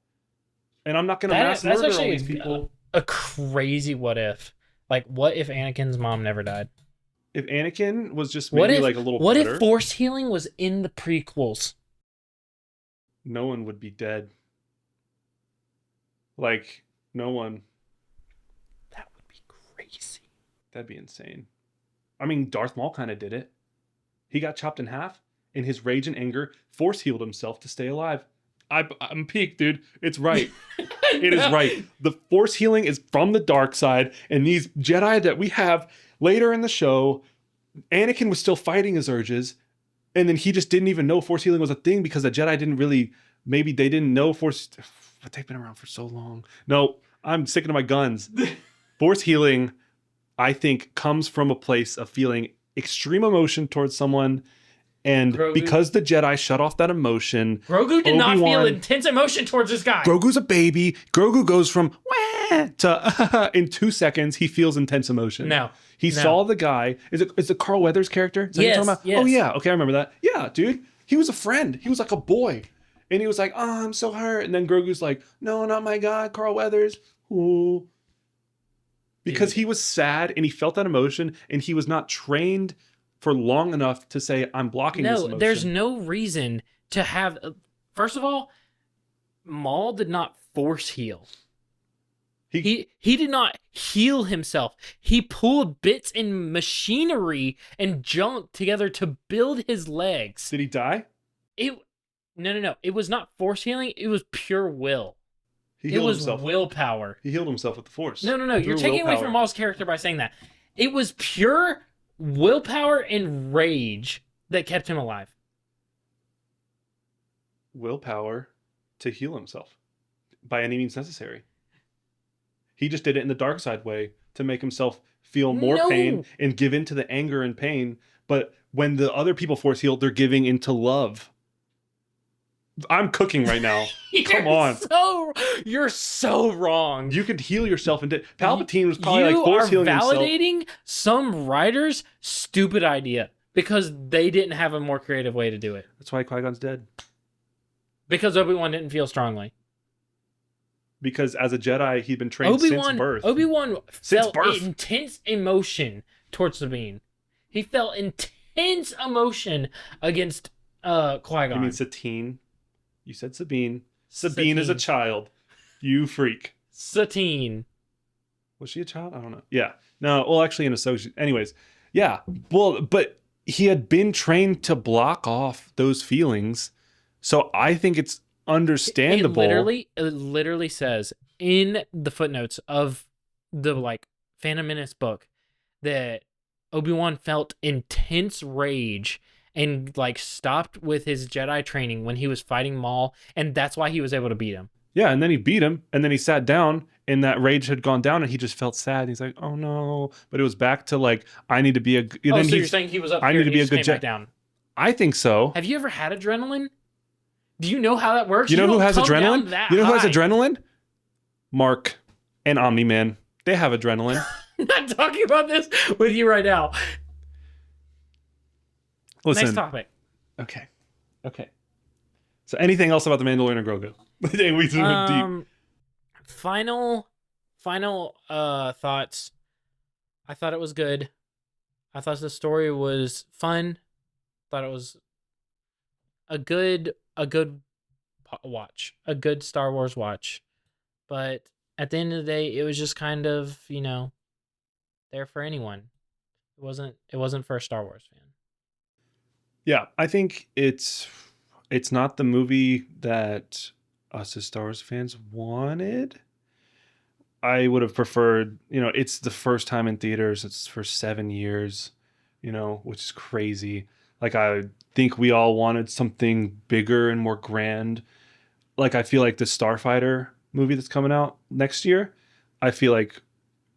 And I'm not gonna mass That's murder all actually these people. a crazy what if. Like, what if Anakin's mom never died? If Anakin was just maybe like a little what better, if force healing was in the prequels? no one would be dead. Like, no one. That would be crazy. That'd be insane. I mean, Darth Maul kind of did it. He got chopped in half. In his rage and anger, force healed himself to stay alive. I'm peaked, dude. It's right. It is right. The force healing is from the dark side, and these Jedi that we have later in the show, Anakin was still fighting his urges, and then he just didn't even know force healing was a thing because the Jedi didn't really, maybe they didn't know force, but they've been around for so long. No, I'm sticking to my guns. Force healing, I think, comes from a place of feeling extreme emotion towards someone. And Grogu. because the Jedi shut off that emotion, Grogu did not feel Obi-Wan- intense emotion towards this guy. Grogu's a baby. Grogu goes from wah to in 2 seconds. He feels intense emotion. No. He No. saw the guy. Is it Carl Weathers character? Is that what Yes, you're talking about? yes. Oh yeah. Okay, I remember that. Yeah, dude. He was a friend. He was like a boy, and he was like, "Oh, I'm so hurt." And then Grogu's like, "No, not my guy, Carl Weathers." Ooh. Because he was sad and he felt that emotion, and he was not trained for long enough to say, I'm blocking this emotion. There's no reason to have. First of all, Maul did not force heal. He did not heal himself. He pulled bits and machinery and junk together to build his legs. Did he die? No. It was not force healing. It was pure will. He It healed was himself. willpower. He healed himself with the Force. No. You're taking away from Maul's character by saying that. It was pure willpower and rage that kept him alive. Willpower to heal himself by any means necessary. He just did it in the dark side way to make himself feel more pain and give into the anger and pain. But when the other people force heal, they're giving into love. I'm cooking right now. Come on. You're so wrong. You could heal yourself and Palpatine was probably like force healing himself. You are validating some writer's stupid idea because they didn't have a more creative way to do it. That's why Qui-Gon's dead. Because Obi-Wan didn't feel strongly. Because as a Jedi, he'd been trained since birth. Obi-Wan felt intense emotion towards Sabine. He felt intense emotion against Qui-Gon. You mean Satine? You said Sabine. Sabine is a child. You freak. Satine. Was she a child? I don't know. Yeah. No, well, actually an associate. Anyways, yeah. Well, but he had been trained to block off those feelings. So I think it's understandable. It literally says in the footnotes of the Phantom Menace book that Obi-Wan felt intense rage and stopped with his Jedi training when he was fighting Maul, and that's why he was able to beat him. Yeah, and then he beat him, and then he sat down, and that rage had gone down, and he just felt sad. He's like, "Oh no!" But it was back to I need to be a. So you're saying he was up? I here need to be a good Jedi. Down. I think so. Have you ever had adrenaline? Do you know how that works? You know who has adrenaline? You know who has adrenaline? Mark and Omni-Man. They have adrenaline. I'm not talking about this with you right now. Listen. Next topic. Okay. So anything else about the Mandalorian and Grogu? We deep. Final thoughts. I thought it was good. I thought the story was fun. Thought it was a good watch, a good Star Wars watch. But at the end of the day, it was just kind of, there for anyone. It wasn't for a Star Wars fan. Yeah, I think it's not the movie that us as Star Wars fans wanted. I would have preferred, it's the first time in theaters. It's for 7 years, which is crazy. Like, I think we all wanted something bigger and more grand. Like, I feel like the Starfighter movie that's coming out next year, I feel like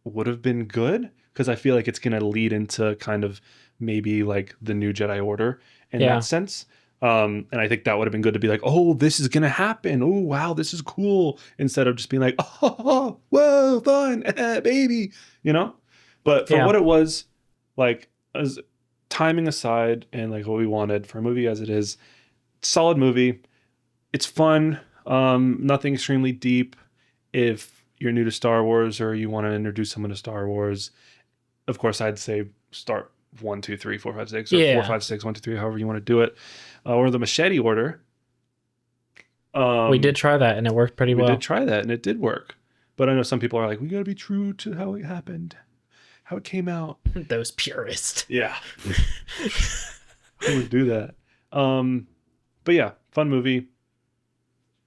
would have been good because I feel like it's going to lead into kind of maybe like the new Jedi Order in that Yeah. sense. And I think that would have been good to be like, oh, this is going to happen. Oh, wow, this is cool. Instead of just being like, oh, whoa, fun, baby, you know? But for Yeah. what it was, like, as timing aside and like what we wanted for a movie as it is, solid movie. It's fun. Nothing extremely deep. If you're new to Star Wars or you want to introduce someone to Star Wars, of course, I'd say start 1, 2, 3, 4, 5, 6, or 4, Yeah. 5, 6, 1, 2, 3, however you want to do it, or the machete order. We did try that and it worked pretty We well. did try that and it did work. But I know some people are like, we got to be true to how it happened, how it came out. Those purists. Yeah. Who would do that? But yeah, fun movie.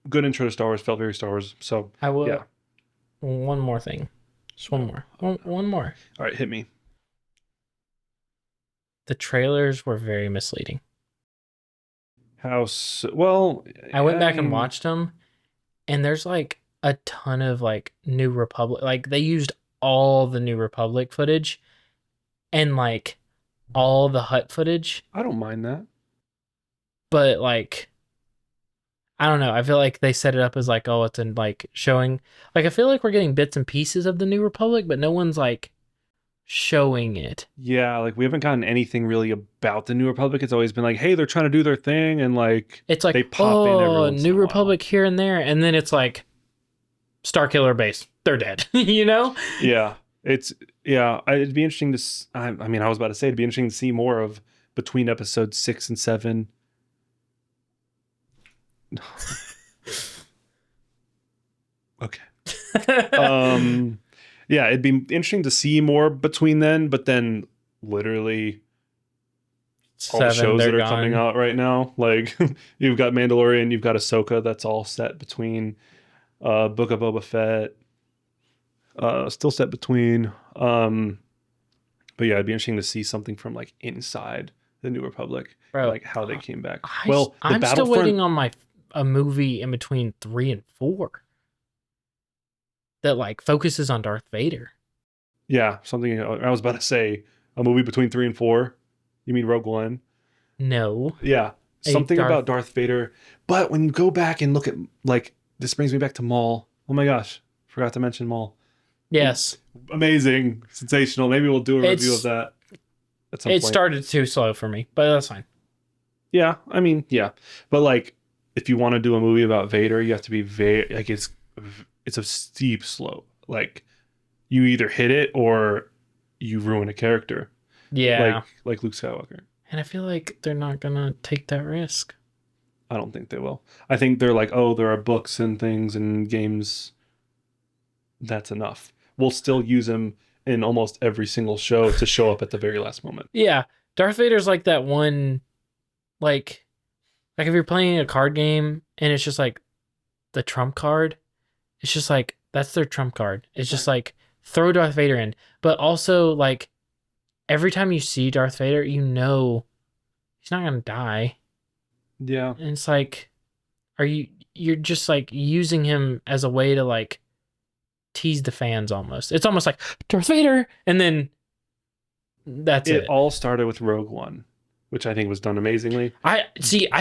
Good intro to Star Wars. Felt very Star Wars. So I will. yeah. One more thing. Just one more. One more. All right, hit me. The trailers were very misleading. Well, I went back mean, and watched them, and there's like a ton of like New Republic. Like they used all the New Republic footage, and like all the Hut footage, I don't mind that. but like I don't know. I feel like they set it up as like, oh, it's in like showing. Like I feel like we're getting bits and pieces of the New Republic, but no one's like showing it. Yeah, like we haven't gotten anything really about the New Republic. It's always been like, hey, they're trying to do their thing, and like It's like, they pop in every oh, once in New a while. Republic here and there, and then it's like Starkiller base. They're dead. You know? Yeah, it'd be interesting to. I mean, I was about to say it'd be interesting to see more of between episodes 6 and 7. Okay. Yeah, it'd be interesting to see more between then, but then literally all the shows that are coming out right now, like you've got Mandalorian, you've got Ahsoka, that's all set between Book of Boba Fett, still set between but yeah, it'd be interesting to see something from like inside the New Republic, Bro, like how they came back. I'm still waiting on a movie in between 3 and 4 that like focuses on Darth Vader. Yeah, something I was about to say, a movie between 3 and 4. You mean Rogue One? No. Yeah, something about Darth Vader. But when you go back and look at, like, this brings me back to Maul. Oh my gosh, forgot to mention Maul. Yes. Amazing, sensational. Maybe we'll do a review of that at some point. It started too slow for me, but that's fine. Yeah, I mean, yeah. But like, if you want to do a movie about Vader, you have to be very, like, it's a steep slope. Like, you either hit it or you ruin a character. Yeah. Like Luke Skywalker. And I feel like they're not gonna take that risk. I don't think they will. I think they're like, oh, there are books and things and games. That's enough. We'll still use him in almost every single show to show up at the very last moment. Yeah. Darth Vader's like that one, like if you're playing a card game and it's just like the trump card, it's just like, that's their trump card. It's just like, throw Darth Vader in. But also, like, every time you see Darth Vader, you know he's not gonna die. Yeah. And it's like, you're just like using him as a way to like tease the fans almost. It's almost like Darth Vader, and then that's it. It all started with Rogue One, which I think was done amazingly. I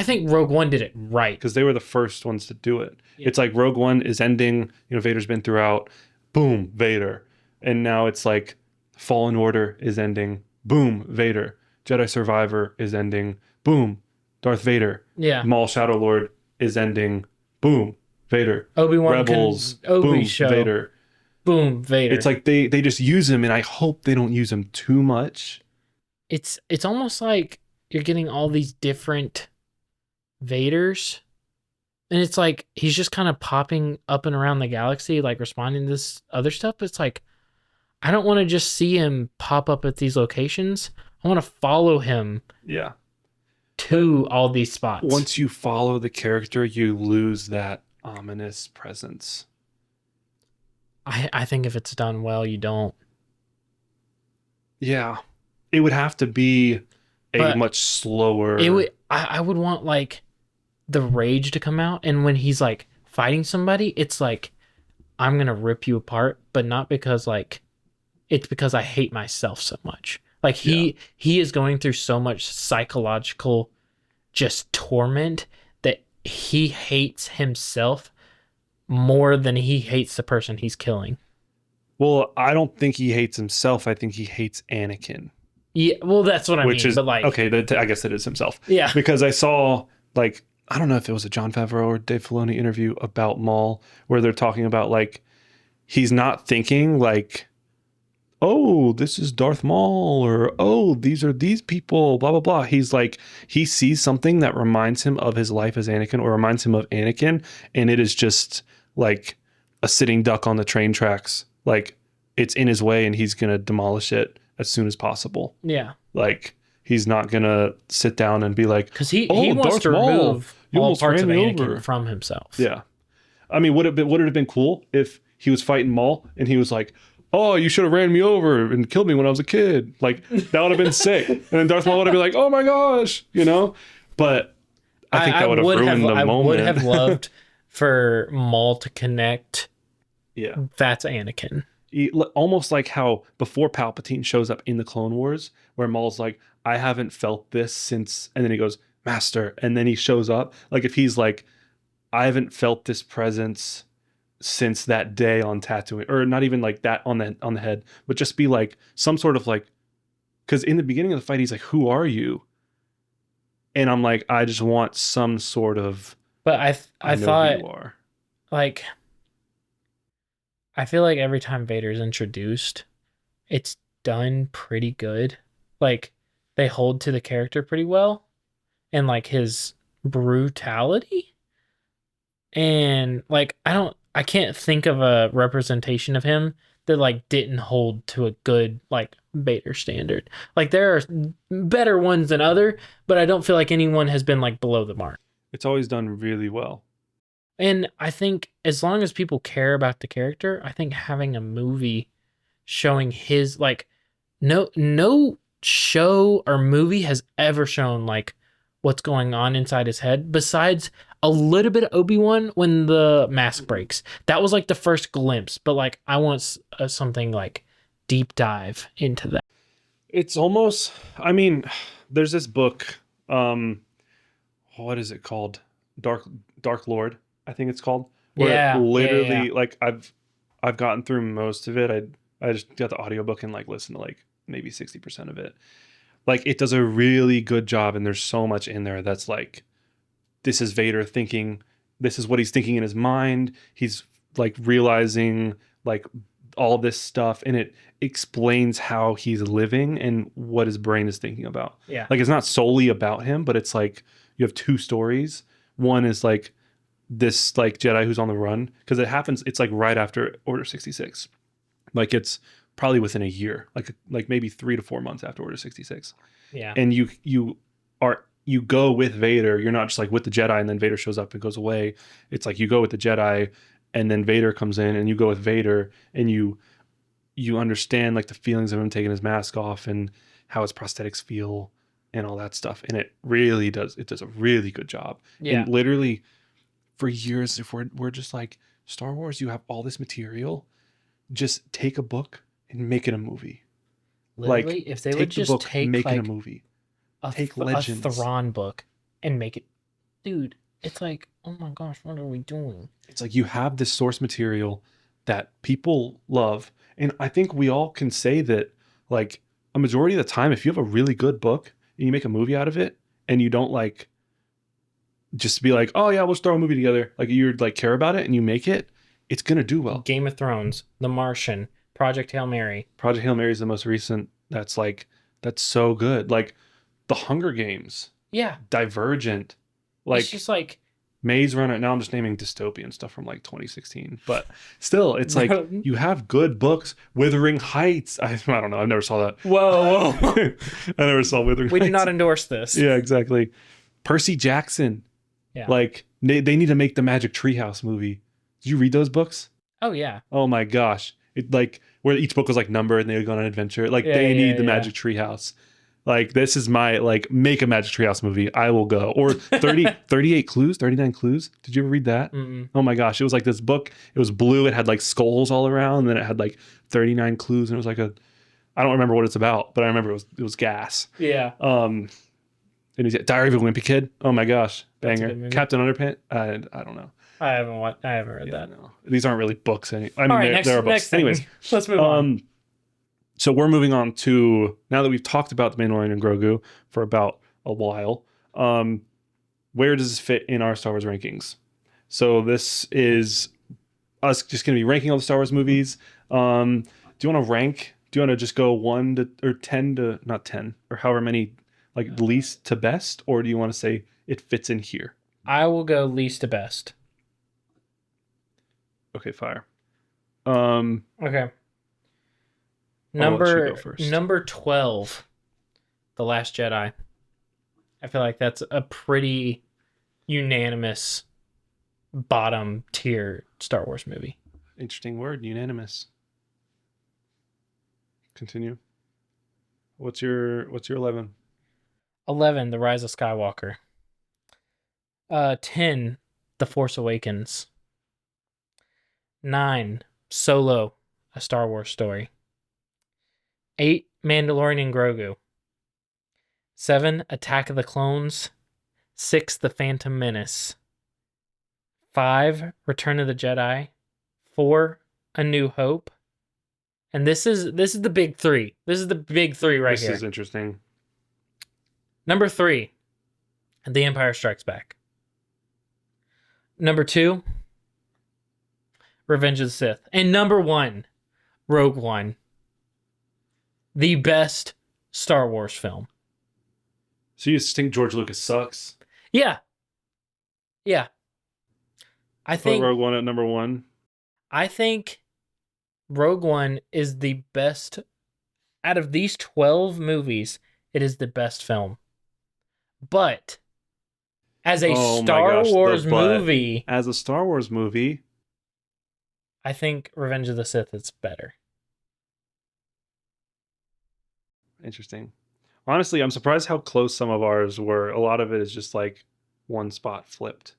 think Rogue One did it right. Because they were the first ones to do it. Yeah. It's like Rogue One is ending, Vader's been throughout, boom, Vader. And now it's like Fallen Order is ending, boom, Vader. Jedi Survivor is ending, boom, Darth Vader. Yeah. Maul Shadow Lord is ending, boom, Vader. Obi-Wan Rebels, Obi boom, show. Vader. Boom, Vader. It's like they just use him, and I hope they don't use him too much. It's almost like you're getting all these different Vaders, and it's like he's just kind of popping up and around the galaxy, like responding to this other stuff. But it's like, I don't want to just see him pop up at these locations. I want to follow him. Yeah. To all these spots. Once you follow the character, you lose that ominous presence. I think if it's done well, you don't. Yeah. It would have to be a But much slower. I would want like the rage to come out, and when he's like fighting somebody, it's like I'm gonna rip you apart, but not because like it's because I hate myself so much. Like he is going through so much psychological just torment that he hates himself more than he hates the person he's killing. Well, I don't think he hates himself. I think he hates Anakin. Yeah, well, that's what I Which mean. is But like, okay. I guess it is himself. yeah, Because I saw like I don't know if it was a Jon Favreau or Dave Filoni interview about Maul where they're talking about like he's not thinking like, oh, this is Darth Maul or oh, these are these people, blah blah blah. He's like he sees something that reminds him of his life as Anakin or reminds him of Anakin, and it is just like a sitting duck on the train tracks. Like it's in his way, and he's gonna demolish it as soon as possible. yeah, Like he's not gonna sit down and be like, because he "Oh, wants Darth to Maul, remove you all almost parts of ran me Anakin over." from himself. Yeah, I mean, would it have been cool if he was fighting Maul and he was like, "Oh, you should have ran me over and killed me when I was a kid." Like that would have been sick. And then Darth Maul would have been like, "Oh my gosh," you know. But I think that would have ruined the moment. I would have loved for Maul to connect. Yeah, That's Anakin. almost like how before Palpatine shows up in the Clone Wars, where Maul's like, "I haven't felt this since," and then he goes, "Master," and then he shows up. Like if he's like, "I haven't felt this presence since that day on Tatooine," or not even like that on the head, but just be like some sort of like, because in the beginning of the fight, he's like, "Who are you?" And I'm like, I just want some sort of. But I know thought who you are. like I feel like every time Vader's introduced, it's done pretty good. Like they hold to the character pretty well and like his brutality. And like I can't think of a representation of him that like didn't hold to a good like Vader standard. Like there are better ones than other, but I don't feel like anyone has been like below the mark. It's always done really well. And I think as long as people care about the character, I think having a movie showing his like no show or movie has ever shown like what's going on inside his head besides a little bit of Obi-Wan when the mask breaks. That was like the first glimpse, but like I want something like deep dive into that. It's almost, I mean, there's this book, what is it called? Dark Lord, I think it's called. Where it literally like I've gotten through most of it. I just got the audiobook and like listened to like maybe 60% of it. Like it does a really good job, and there's so much in there that's like, this is Vader thinking, this is what he's thinking in his mind. He's like realizing like all this stuff, and it explains how he's living and what his brain is thinking about. Yeah. Like it's not solely about him, but it's like you have two stories. One is like this like Jedi who's on the run, because it happens, it's like right after Order 66. Like it's probably within a year, like maybe 3 to 4 months after Order 66. Yeah. And you go with Vader. You're not just like with the Jedi and then Vader shows up and goes away. It's like you go with the Jedi and then Vader comes in, and you go with Vader, and you understand like the feelings of him taking his mask off and how his prosthetics feel and all that stuff. And it does a really good job. Yeah. And literally for years, if we're just like, Star Wars, you have all this material, just take a book and make it a movie. Literally, like if they take would the just book, take make like it a movie. Take a Legends. Thrawn book and make it, dude, it's like, oh my gosh, what are we doing? It's like you have this source material that people love, and I think we all can say that like a majority of the time, if you have a really good book and you make a movie out of it, and you don't like just be like, oh yeah, let's throw a movie together, like you like care about it and you make it, it's gonna do well. Game of Thrones, The Martian, Project Hail Mary. Project Hail Mary is the most recent. That's so good. Like The Hunger Games, Yeah. Divergent, like It's just like Maze Runner. Now I'm just naming dystopian stuff from like 2016, but still, it's like you have good books. Wuthering Heights. I don't know. I never saw that. whoa. I never saw Wuthering We Heights. do not endorse this. Yeah, exactly. Percy Jackson. Yeah. Like they need to make the Magic Treehouse movie. Did you read those books? Oh yeah. Oh my gosh. It like where each book was like numbered and they would go on an adventure. Like Yeah, they yeah, need the yeah. Magic Tree House. Like this is my like make a Magic Tree House movie. I will go. Or 38 clues, 39 clues. Did you ever read that? Mm-mm. Oh my gosh. It was like this book. It was blue. It had like skulls all around. And then it had like 39 clues. And it was like I don't remember what it's about, but I remember it was gas. Yeah. And he's Diary of a Wimpy Kid. Oh my gosh. That's a Banger. good movie. Captain Underpants. I don't know. I haven't read Yeah, that. no. These aren't really books. I mean, All right, there are books. next thing. Anyways, Let's move on. so we're moving on to, now that we've talked about the Mandalorian and Grogu for about a while, where does this fit in our Star Wars rankings? So this is us just going to be ranking all the Star Wars movies. Do you want to rank? Do you want to just go 1 to or 10 to not 10 or however many, like least to best, or do you want to say it fits in here? I will go least to best. Okay, fire. Okay. I'll let you go first. Number 12, The Last Jedi. I feel like that's a pretty unanimous bottom tier Star Wars movie. Interesting word, unanimous. Continue. What's your 11? 11, The Rise of Skywalker. 10, The Force Awakens. 9, Solo, A Star Wars Story. 8, Mandalorian and Grogu. 7, Attack of the Clones. 6, The Phantom Menace. 5, Return of the Jedi. 4, A New Hope. And this is the big three. This is the big three right here. This is interesting. Number 3, The Empire Strikes Back. Number 2, Revenge of the Sith. And number 1, Rogue One. The best Star Wars film. So you just think George Lucas sucks? Yeah. Yeah. I Put think Rogue One at number 1. I think Rogue One is the best out of these 12 movies. It is the best film. But as a Star Wars movie, as a Star Wars movie, I think Revenge of the Sith is better. interesting. Honestly, I'm surprised how close some of ours were. A lot of it is just like one spot flipped.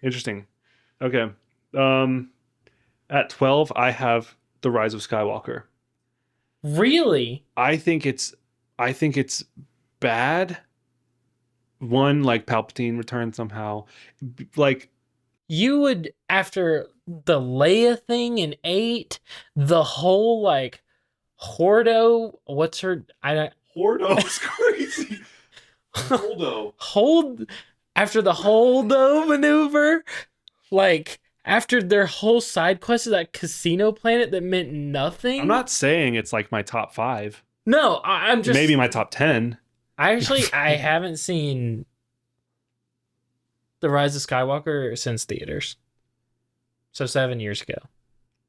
Interesting. Okay. At 12, I have The Rise of Skywalker. Really? I think it's bad. One, like Palpatine returned somehow. Like You would, after the Leia thing in 8, the whole like Hordo, what's her? Hordo's crazy. Holdo. After the Holdo maneuver, like after their whole side quest of that casino planet that meant nothing. I'm not saying it's like my top 5. No, I'm just Maybe my top 10. I haven't seen The Rise of Skywalker since theaters. So 7 years ago.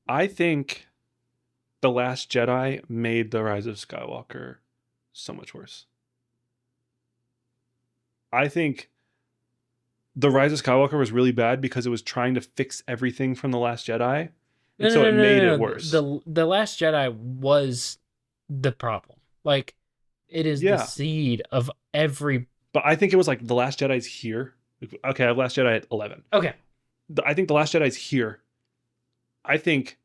I think The Last Jedi made The Rise of Skywalker so much worse. I think The Rise of Skywalker was really bad because it was trying to fix everything from The Last Jedi. And so it made it worse. The Last Jedi was the problem. Like, it is the seed of every... But I think it was like The Last Jedi's here. Okay, I have Last Jedi at 11. Okay. I think The Last Jedi's here. I think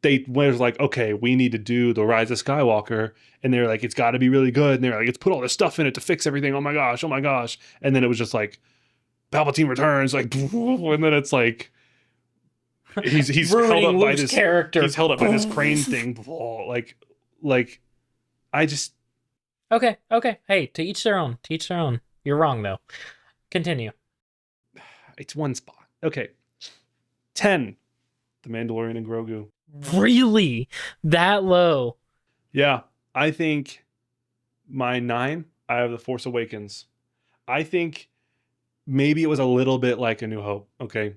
they was like, okay, we need to do The Rise of Skywalker. And they're like, it's got to be really good. And they're like, let's put all this stuff in it to fix everything. Oh my gosh, oh my gosh. And then it was just like, Palpatine returns, like, and then it's like, he's held up by this character. He's held up by this crane thing. Like, I just. Okay. Hey, to each their own. To each their own. You're wrong, though. Continue. It's one spot. Okay. 10. The Mandalorian and Grogu. Really? That low? Yeah. I think my 9, I have The Force Awakens. I think maybe it was a little bit like A New Hope. Okay.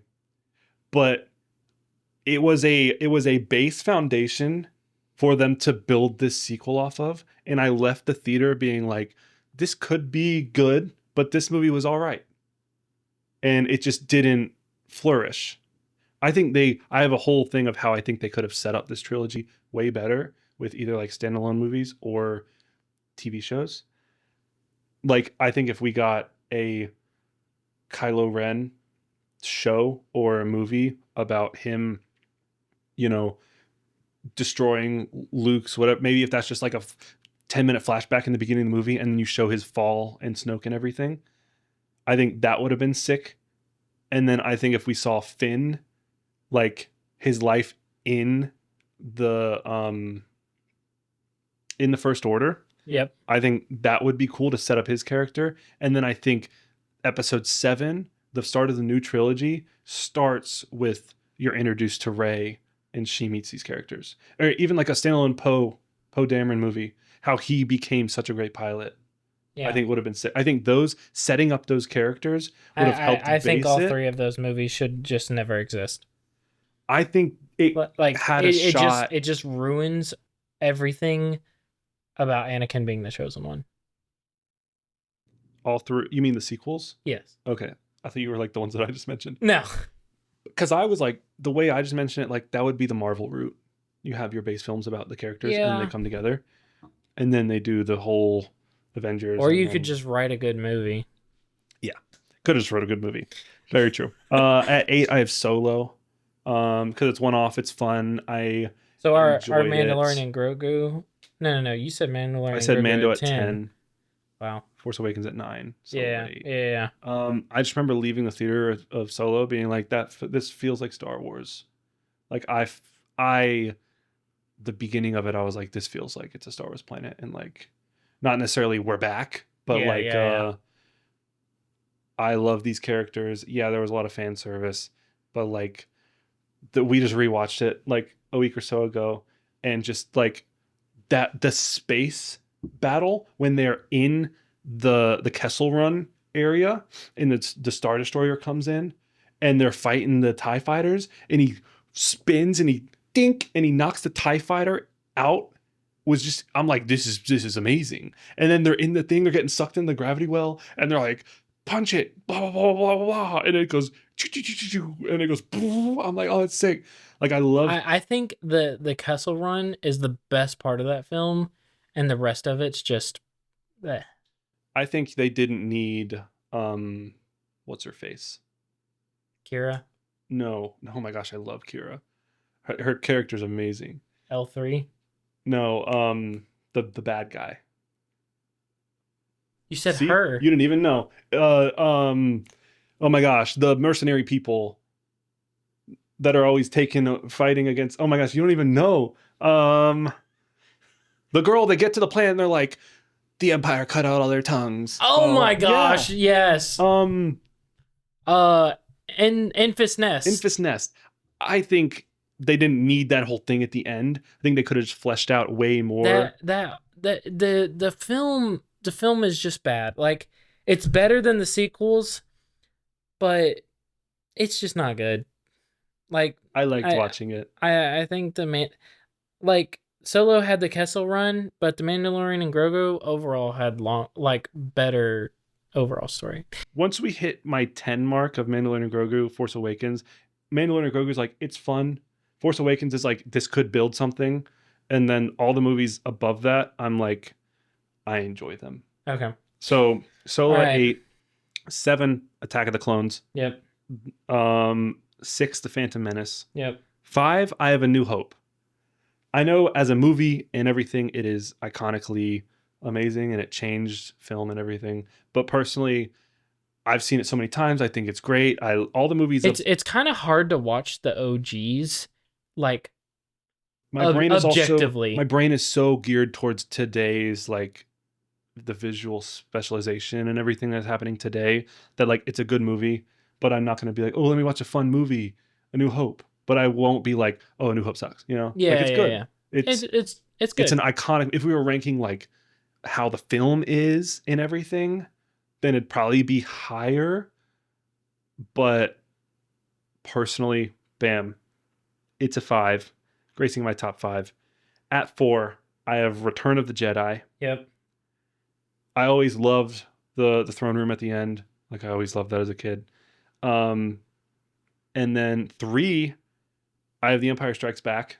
But it was a base foundation for them to build this sequel off of. And I left the theater being like, this could be good, but this movie was all right. And it just didn't flourish. I think I have a whole thing of how I think they could have set up this trilogy way better with either like standalone movies or TV shows. Like, I think if we got a Kylo Ren show or a movie about him, you know, destroying Luke's whatever, maybe if that's just like a 10-minute flashback in the beginning of the movie and then you show his fall and Snoke and everything, I think that would have been sick. And then I think if we saw Finn, like his life in the First Order, Yep. I think that would be cool to set up his character. And then I think episode 7, the start of the new trilogy, starts with you're introduced to Rey and she meets these characters. Or even like a standalone Poe Dameron movie, how he became such a great pilot. Yeah. I think would have been sick. I think those setting up those characters would have helped. I think all 3 of those movies should just never exist. I think it like had a shot. It just ruins everything about Anakin being the chosen one. All through, you mean the sequels? Yes. Okay. I thought you were like the ones that I just mentioned. No. Because I was like, the way I just mentioned it, like that would be the Marvel route. You have your base films about the characters and they come together. And then they do the whole Avengers. Or you could just write a good movie. Yeah. Could have just wrote a good movie. Very true. At 8, I have Solo. Because it's one-off, it's fun. So our Mandalorian and Grogu. No. You said Mandalorian. I said and Grogu Mando at 10. Wow. Force Awakens at 9. Solo Yeah. at 8. Yeah. I just remember leaving the theater of Solo, being like, this feels like Star Wars. Like the beginning of it, I was like, this feels like it's a Star Wars planet, and like, not necessarily we're back, but I love these characters. Yeah, there was a lot of fan service, but like, we just rewatched it like a week or so ago, and just like the space battle when they're in the Kessel Run area and the Star Destroyer comes in and they're fighting the TIE fighters and he spins and he knocks the TIE fighter out, was just, I'm like, this is amazing. And then they're in the thing, they're getting sucked in the gravity well and they're like, punch it, blah blah blah blah blah, and it goes and it goes, I'm like, oh, that's sick. Like, I think the Kessel Run is the best part of that film, and the rest of it's just I think they didn't need what's her face? Kira? No. Oh my gosh, I love Kira. Her character's amazing. L3? No, the bad guy. You said her. You didn't even know. Oh my gosh, the mercenary people that are always fighting against. Oh my gosh, you don't even know. The girl, they get to the planet and they're like, the Empire cut out all their tongues. Oh my gosh, yes. Enfys Nest. Enfys Nest. I think they didn't need that whole thing at the end. I think they could have just fleshed out way more. The film is just bad. Like, it's better than the sequels, but it's just not good. Like, I liked watching it. I think Solo had the Kessel Run, but the Mandalorian and Grogu overall had better overall story. Once we hit my 10 mark of Mandalorian and Grogu, Force Awakens, Mandalorian and Grogu is like, it's fun. Force Awakens is like, this could build something. And then all the movies above that, I'm like, I enjoy them. Okay. So Solo at 8, 7, Attack of the Clones. Yep. 6, The Phantom Menace. Yep. 5, I Have a New Hope. I know as a movie and everything, it is iconically amazing and it changed film and everything. But personally, I've seen it so many times. I think it's great. All the movies. It's kind of hard to watch the OGs, like, my brain is objectively. My brain is so geared towards today's, like, the visual specialization and everything that's happening today, that like it's a good movie, but I'm not going to be like, oh, let me watch a fun movie, A New Hope. But I won't be like, oh, A New Hope sucks. You know? Yeah, like, it's good. Yeah. It's good. It's an iconic. If we were ranking like how the film is and everything, then it'd probably be higher. But personally, bam, it's a 5, gracing my top 5. At 4, I have Return of the Jedi. Yep. I always loved the throne room at the end. Like, I always loved that as a kid. And then 3, I have The Empire Strikes Back,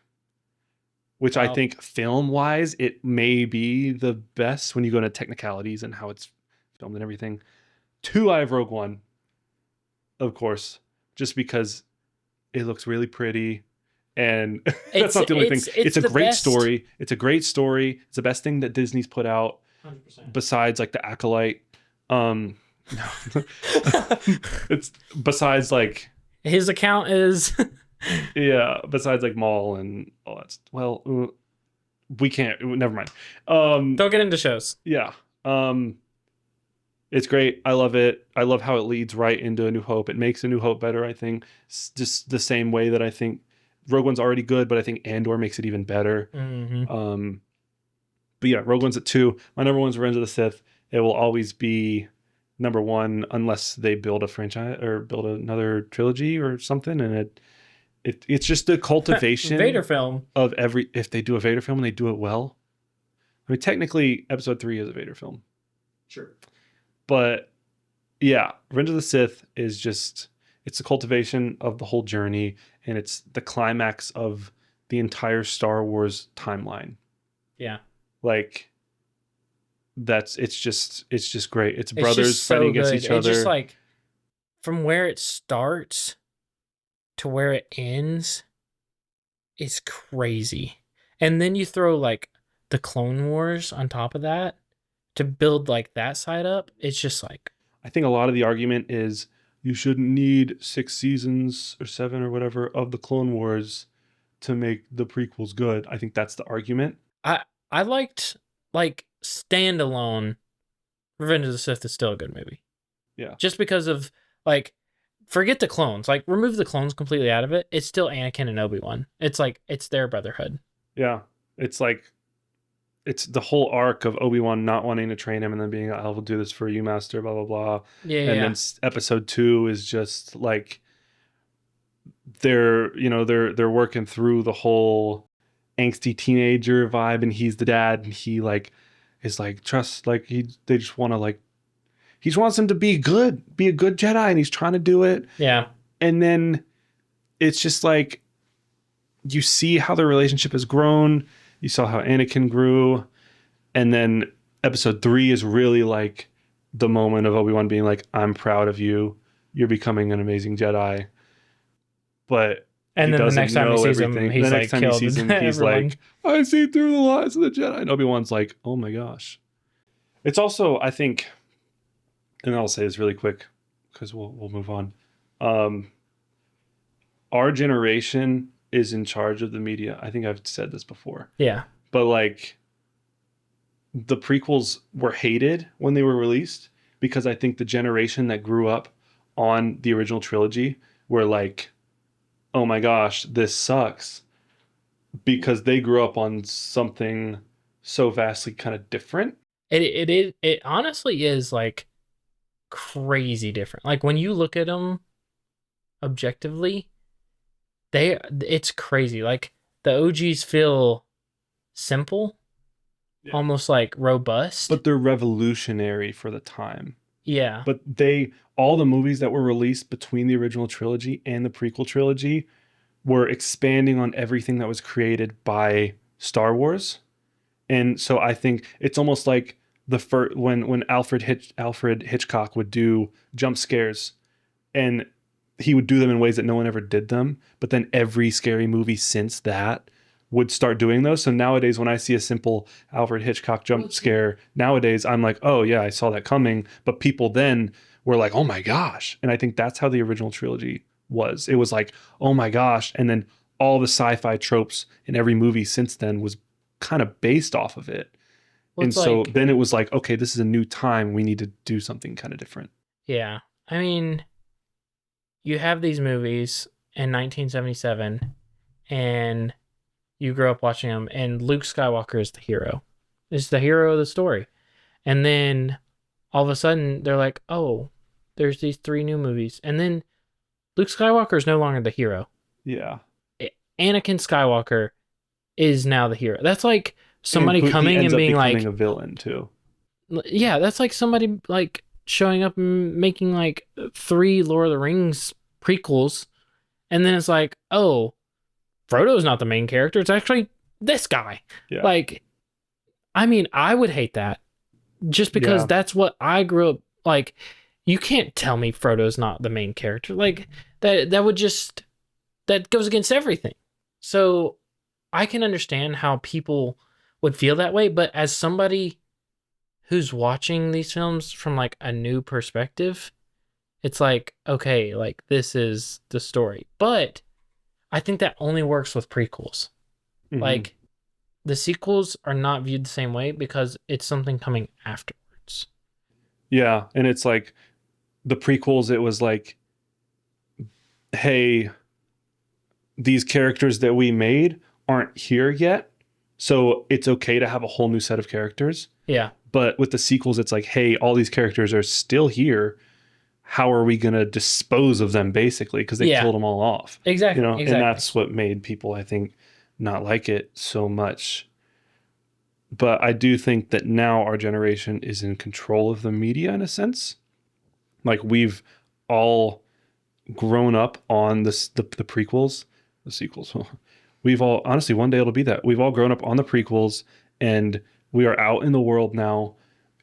which I Wow. think film-wise, it may be the best when you go into technicalities and how it's filmed and everything. 2, I have Rogue One, of course, just because it looks really pretty. And that's not the only thing. It's a the great best. story. It's a great story. It's the best thing that Disney's put out 100%. besides like the Acolyte. No. It's besides like His account is yeah, besides like Maul and all that. Well, we can't. Never mind. don't get into shows. Yeah. It's great. I love it. I love how it leads right into A New Hope. It makes A New Hope better, I think. It's just the same way that I think Rogue One's already good, but I think Andor makes it even better. Mm-hmm. But yeah, Rogue One's at 2. My number 1's Revenge of the Sith. It will always be number 1 unless they build a franchise or build another trilogy or something. And it's just the cultivation Vader film. of if they do a Vader film and they do it well. I mean, technically, Episode 3 is a Vader film. Sure. But yeah, Revenge of the Sith is just, it's the cultivation of the whole journey, and it's the climax of the entire Star Wars timeline. Yeah. Like, it's just great. It's brothers just so fighting against good. each other. It's just like from where it starts to where it ends is crazy. And then you throw like the Clone Wars on top of that to build like that side up. It's just like, I think a lot of the argument is you shouldn't need 6 seasons or 7 or whatever of the Clone Wars to make the prequels good. I think that's the argument. I liked like standalone Revenge of the Sith is still a good movie. Yeah. Just because of like, forget the clones, like remove the clones completely out of it. It's still Anakin and Obi-Wan. It's like, it's their brotherhood. Yeah. It's like, it's the whole arc of Obi-Wan not wanting to train him and then being, I will do this for you, master, blah, blah, blah. Yeah. And then Episode 2 is just like, they're working through the whole angsty teenager vibe, and he's the dad, and he like is like trust, like they just want to like, he just wants him to be a good Jedi, and he's trying to do it. Yeah. And then it's just like, you see how their relationship has grown. You saw how Anakin grew. And then Episode 3 is really like the moment of Obi-Wan being like, I'm proud of you. You're becoming an amazing Jedi. But and then the next time he sees him, he's the like, next time he sees him, he's like, I see through the lies of the Jedi. And Obi-Wan's like, oh my gosh. It's also, I think, and I'll say this really quick because we'll move on. Our generation is in charge of the media. I think I've said this before. Yeah. But like, the prequels were hated when they were released because I think the generation that grew up on the original trilogy were like, oh my gosh, this sucks, because they grew up on something so vastly kind of different. It honestly is like crazy different. Like when you look at them objectively, it's crazy. Like the OGs feel simple, Yeah. almost like robust, But they're revolutionary for the time. yeah. But all the movies that were released between the original trilogy and the prequel trilogy were expanding on everything that was created by Star Wars. And so I think it's almost like when Alfred Hitchcock would do jump scares, and he would do them in ways that no one ever did them. But then every scary movie since that would start doing those. So nowadays, when I see a simple Alfred Hitchcock jump scare, nowadays I'm like, oh yeah, I saw that coming. But people then were like, oh my gosh. And I think that's how the original trilogy was. It was like, oh my gosh. And then all the sci-fi tropes in every movie since then was kind of based off of it. Well, and so then it was like, okay, this is a new time. We need to do something kind of different. Yeah. I mean, you have these movies in 1977 and you grow up watching them, and Luke Skywalker is the hero. Is the hero of the story. And then all of a sudden they're like, oh, there's these 3 new movies. And then Luke Skywalker is no longer the hero. Yeah. Anakin Skywalker is now the hero. That's like somebody coming and being like a villain too. Yeah, that's like somebody like showing up and making like 3 Lord of the Rings prequels And then it's like, oh, Frodo's not the main character. It's actually this guy. Yeah. Like, I mean, I would hate that just because that's what I grew up like. You can't tell me Frodo's not the main character. Like that would just, that goes against everything. So I can understand how people would feel that way, but as somebody who's watching these films from like a new perspective, it's like, okay, like this is the story. But I think that only works with prequels. Mm-hmm. Like the sequels are not viewed the same way because it's something coming afterwards. Yeah, and it's like the prequels, it was like, hey, these characters that we made aren't here yet, so it's okay to have a whole new set of characters. Yeah. But with the sequels, it's like, hey, all these characters are still here. How are we going to dispose of them, basically? Because they killed them all off. Exactly. You know, exactly. and that's what made people, I think, not like it so much. But I do think that now our generation is in control of the media in a sense. Like we've all grown up on the prequels, the sequels. We've all, honestly, one day it'll be that. We've all grown up on the prequels, and we are out in the world now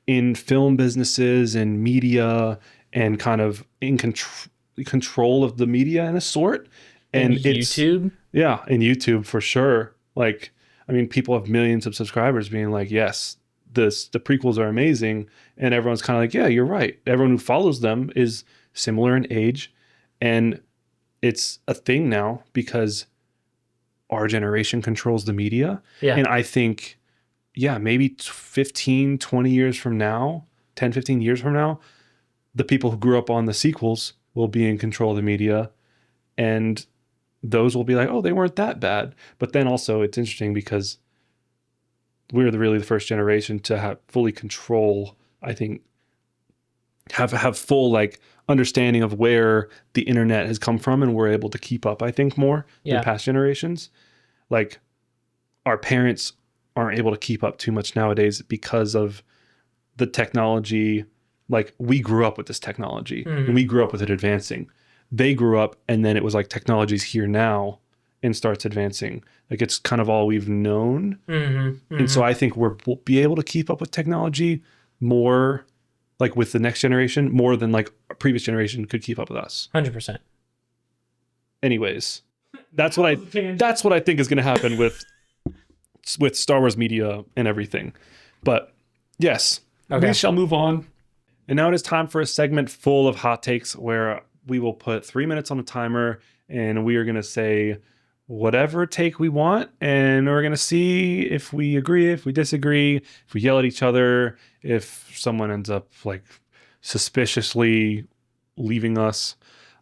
in film businesses and media and kind of in control of the media in a sort. And it's YouTube. Yeah, and YouTube for sure. Like, I mean, people have millions of subscribers being like, yes, the prequels are amazing. And everyone's kind of like, yeah, you're right. Everyone who follows them is similar in age. And it's a thing now because our generation controls the media. Yeah. And I think, yeah, maybe 15, 20 years from now, 10, 15 years from now, the people who grew up on the sequels will be in control of the media. And those will be like, oh, they weren't that bad. But then also it's interesting because we're really the first generation to have fully control, I think, have full like understanding of where the internet has come from, and we're able to keep up, I think, more than past generations. Like our parents aren't able to keep up too much nowadays because of the technology. Like we grew up with this technology and we grew up with it advancing. They grew up and then it was like technology's here now and starts advancing. Like it's kind of all we've known. And so I think we'll be able to keep up with technology more, like with the next generation, more than like a previous generation could keep up with us. 100%. Anyways, that's what I think is going to happen with Star Wars media and everything. But yes, we shall move on. And now it is time for a segment full of hot takes where we will put 3 minutes on a timer and we are going to say whatever take we want. And we're going to see if we agree, if we disagree, if we yell at each other, if someone ends up like suspiciously leaving us.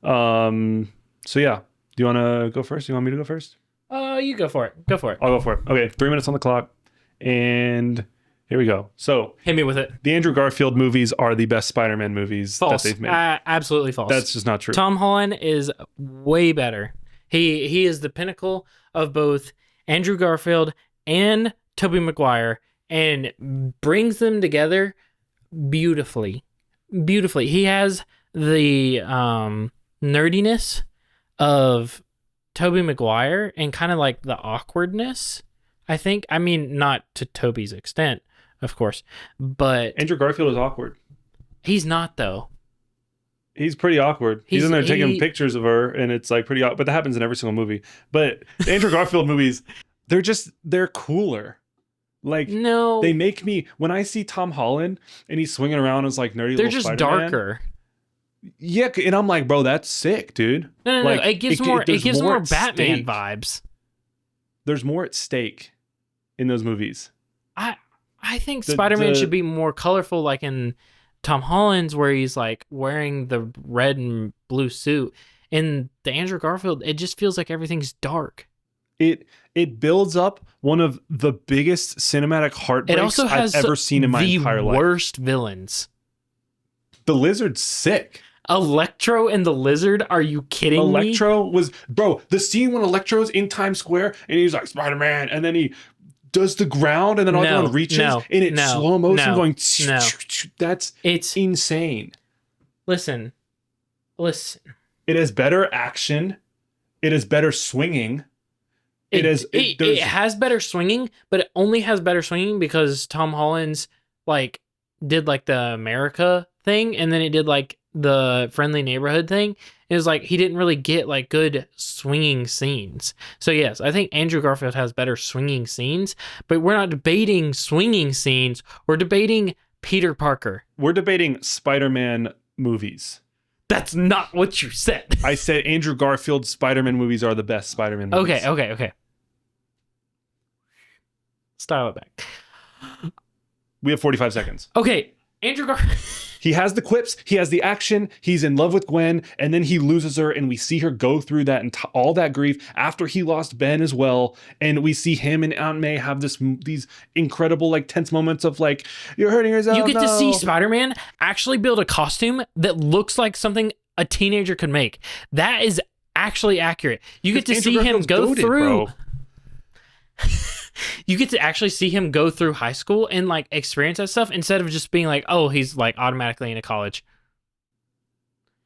So yeah, do you want to go first? Do you want me to go first? You go for it. Go for it. I'll go for it. Okay, 3 minutes on the clock. And here we go. So hit me with it. The Andrew Garfield movies are the best Spider-Man movies that they've made. Absolutely false. That's just not true. Tom Holland is way better. He is the pinnacle of both Andrew Garfield and Tobey Maguire and brings them together beautifully. Beautifully. He has the nerdiness of Tobey Maguire and kind of like the awkwardness, I think. I mean, not to Tobey's extent, of course, but Andrew Garfield is awkward. He's not, though. He's pretty awkward. He's in there taking pictures of her, and it's like pretty awkward. But that happens in every single movie. But the Andrew Garfield movies, they're cooler. Like, no, they make me, when I see Tom Holland and he's swinging around as like nerdy little Spider-Man. They're just darker. Yeah, and I'm like, bro, that's sick, dude. No. Like, it gives more Batman vibes. There's more at stake in those movies. I think Spider-Man should be more colorful, like in Tom Holland's, where he's like wearing the red and blue suit. In the Andrew Garfield, it just feels like everything's dark. It builds up one of the biggest cinematic heartbreaks I've ever seen in my entire life. The worst villains. The Lizard's sick. Electro and the Lizard? Are you kidding me? Electro was, bro, the scene when Electro's in Times Square and he's like, Spider-Man, and then he does the ground and then everyone reaches and it's slow motion going. It's insane. Listen. It has better action. It is better swinging. It has better swinging, but it only has better swinging because Tom Holland's like did like the America thing, and then it did like the friendly neighborhood thing. It was like he didn't really get like good swinging scenes. So yes, I think Andrew Garfield has better swinging scenes, but we're not debating swinging scenes. We're debating Peter Parker. We're debating Spider-Man movies. That's not what you said. I said Andrew Garfield's Spider-Man movies are the best Spider-Man movies. Okay. Style it back. We have 45 seconds. Okay, Andrew Garfield. He has the quips, he has the action, he's in love with Gwen, and then he loses her, and we see her go through that and all that grief after he lost Ben as well. And we see him and Aunt May have these incredible, like, tense moments of like, you're hurting yourself. You get to see Spider-Man actually build a costume that looks like something a teenager could make. That is actually accurate. You get to see him go through. You get to actually see him go through high school and like experience that stuff instead of just being like, oh, he's like automatically into college.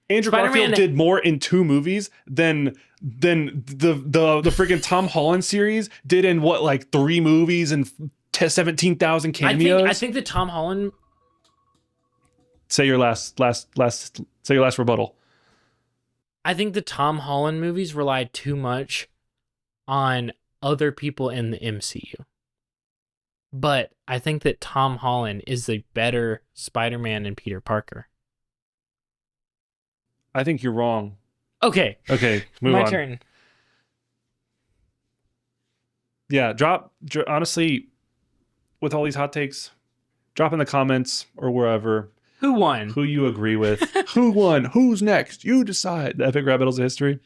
Andrew Garfield did more in 2 movies than the freaking Tom Holland series did in what, like 3 movies and 17,000 cameos. I think that Tom Holland. Say your last rebuttal. I think the Tom Holland movies relied too much on other people in the MCU. But I think that Tom Holland is the better Spider-Man and Peter Parker. I think you're wrong. Okay. Move on. My turn. Yeah, honestly, with all these hot takes, drop in the comments or wherever. Who won? Who you agree with. Who won? Who's next? You decide. The epic rap battles of history.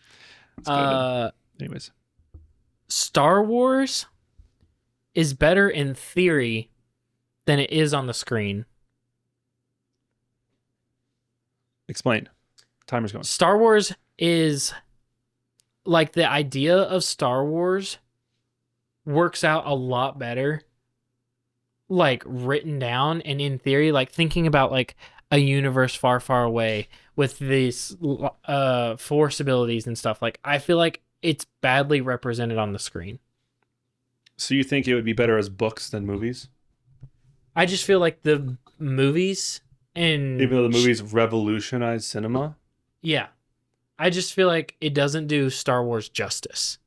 Anyways. Star Wars is better in theory than it is on the screen. Explain. Timer's going. Star Wars is like the idea of Star Wars works out a lot better like written down and in theory, like thinking about like a universe far, far away with these force abilities and stuff. Like I feel like it's badly represented on the screen. So you think it would be better as books than movies? I just feel like the movies and even though the movies revolutionized cinema? Yeah. I just feel like it doesn't do Star Wars justice.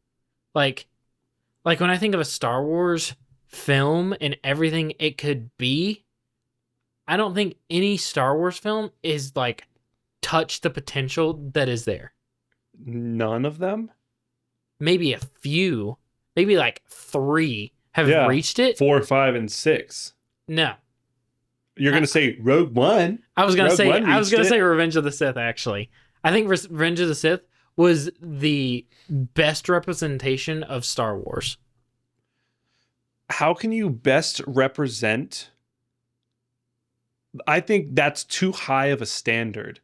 Like when I think of a Star Wars film and everything it could be, I don't think any Star Wars film is like touch the potential that is there. None of them? Maybe a few, maybe like 3 have reached it. 4, 5, and 6. No. You're going to say Rogue One? I was going to say Revenge of the Sith, actually. I think Revenge of the Sith was the best representation of Star Wars. How can you best represent? I think that's too high of a standard.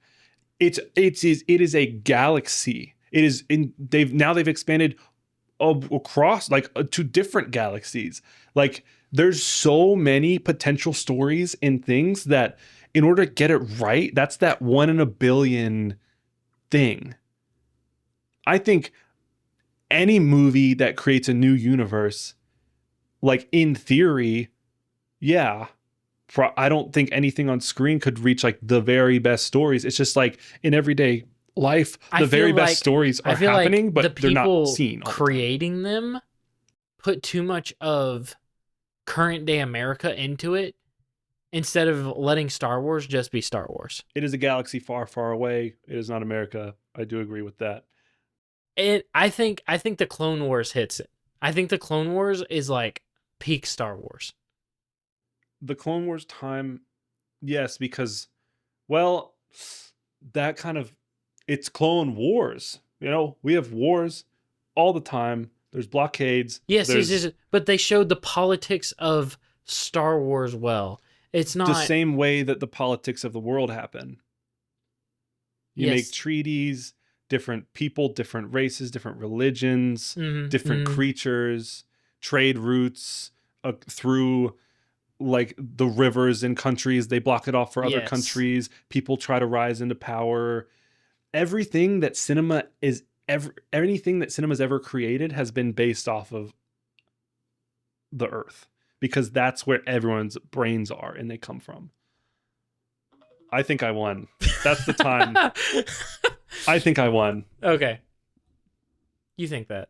It is a galaxy. It is they've expanded across like to different galaxies. Like there's so many potential stories and things that in order to get it right, that's that 1 in a billion thing. I think any movie that creates a new universe, like in theory, yeah, I don't think anything on screen could reach like the very best stories. It's just like in everyday life, the very best stories are happening, but they're not seen. Creating them put too much of current day America into it instead of letting Star Wars just be Star Wars. It is a galaxy far, far away. It is not America. I do agree with that. And I think the Clone Wars hits it. I think the Clone Wars is like peak Star Wars. The Clone Wars time, yes, because, well, that kind of, it's Clone Wars. You know, we have wars all the time. There's blockades. Yes, but they showed the politics of Star Wars well. It's not the same way that the politics of the world happen. You make treaties, different people, different races, different religions, different creatures, trade routes through like the rivers in countries. They block it off for other countries. People try to rise into power. Everything that cinema is anything that cinema's ever created has been based off of the Earth, because that's where everyone's brains are and they come from. I think I won. That's the time. I think I won. Okay. You think that?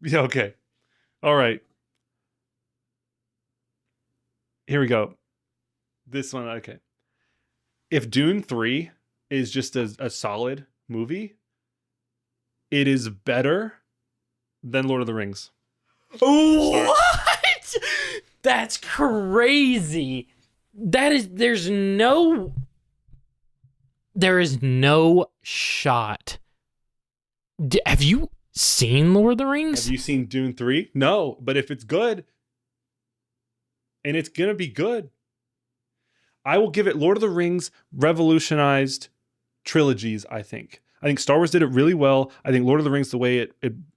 Yeah, okay. All right. Here we go. This one, okay. If Dune 3 is just a solid movie, it is better than Lord of the Rings. What? That's crazy. There is no shot. Have you seen Lord of the Rings? Have you seen Dune 3? No, but if it's good, and it's going to be good, I will give it. Lord of the Rings revolutionized trilogies, I think. I think Star Wars did it really well. I think Lord of the Rings, the way it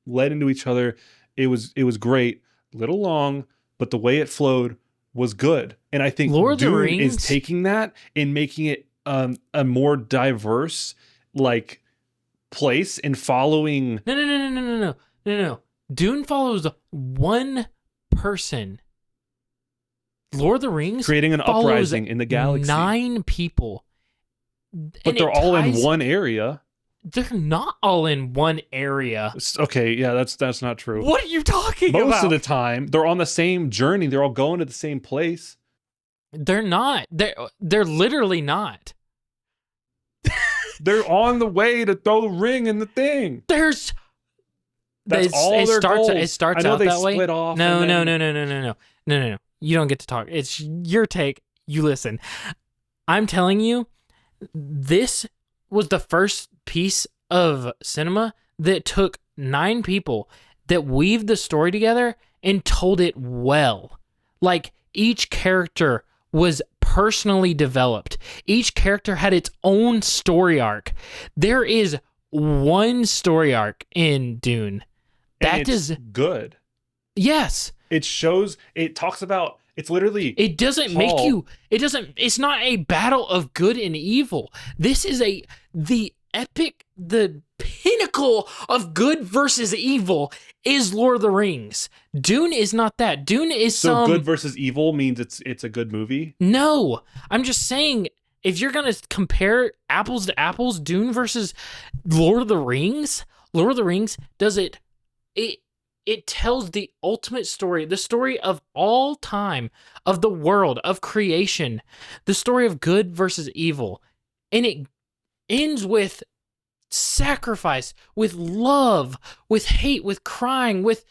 led into each other, it was great. Little long, but the way it flowed was good. And I think Lord of the Dune Rings is taking that and making it a more diverse place and following. No. Dune follows one person. Lord of the Rings Creating an uprising in the galaxy. 9 people. But they're all in one area. They're not all in one area. Okay, yeah, that's not true. What are you talking about? Most of the time, they're on the same journey. They're all going to the same place. They're not. They're literally not. They're on the way to throw the ring in the thing. That's all their goals. It starts I know out they that way. split off. No. You don't get to talk. It's your take. You listen. I'm telling you, this was the first piece of cinema that took 9 people that weaved the story together and told it well. Like, each character was personally developed. Each character had its own story arc. There is one story arc in Dune. That is good. Yes. It shows, it talks about, it's literally. It doesn't make you, it's not a battle of good and evil. This is the pinnacle of good versus evil is Lord of the Rings. Dune is not that. Dune is so good versus evil means it's a good movie? No. I'm just saying, if you're going to compare apples to apples, Dune versus Lord of the Rings does it tells the ultimate story, the story of all time, of the world, of creation, the story of good versus evil. And it ends with sacrifice, with love, with hate, with crying, with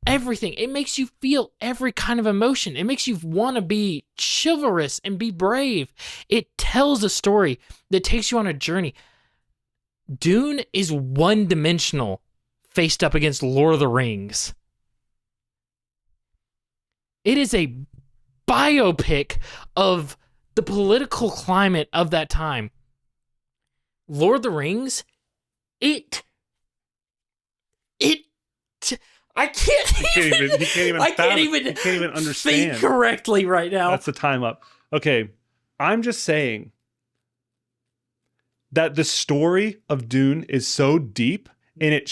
everything. It makes you feel every kind of emotion. It makes you want to be chivalrous and be brave. It tells a story that takes you on a journey. Dune is one-dimensional faced up against Lord of the Rings. It is a biopic of the political climate of that time. Lord of the Rings, I can't even understand. think correctly right now. That's the time up. Okay, I'm just saying that the story of Dune is so deep. And it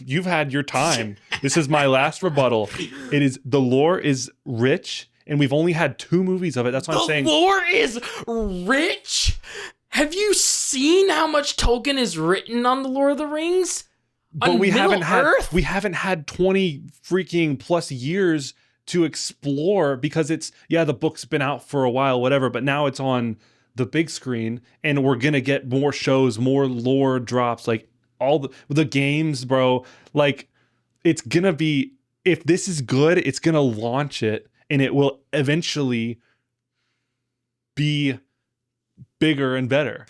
you've had your time. This is my last rebuttal. The lore is rich, and we've only had 2 movies of it. That's what I'm saying. The lore is rich? Have you seen how much Tolkien is written on the Lord of the Rings? But we haven't had 20 freaking plus years to explore, because the book's been out for a while, whatever, but now it's on the big screen, and we're gonna get more shows, more lore drops, like all the games, bro. Like, it's gonna be, if this is good, it's gonna launch it, and it will eventually be bigger and better.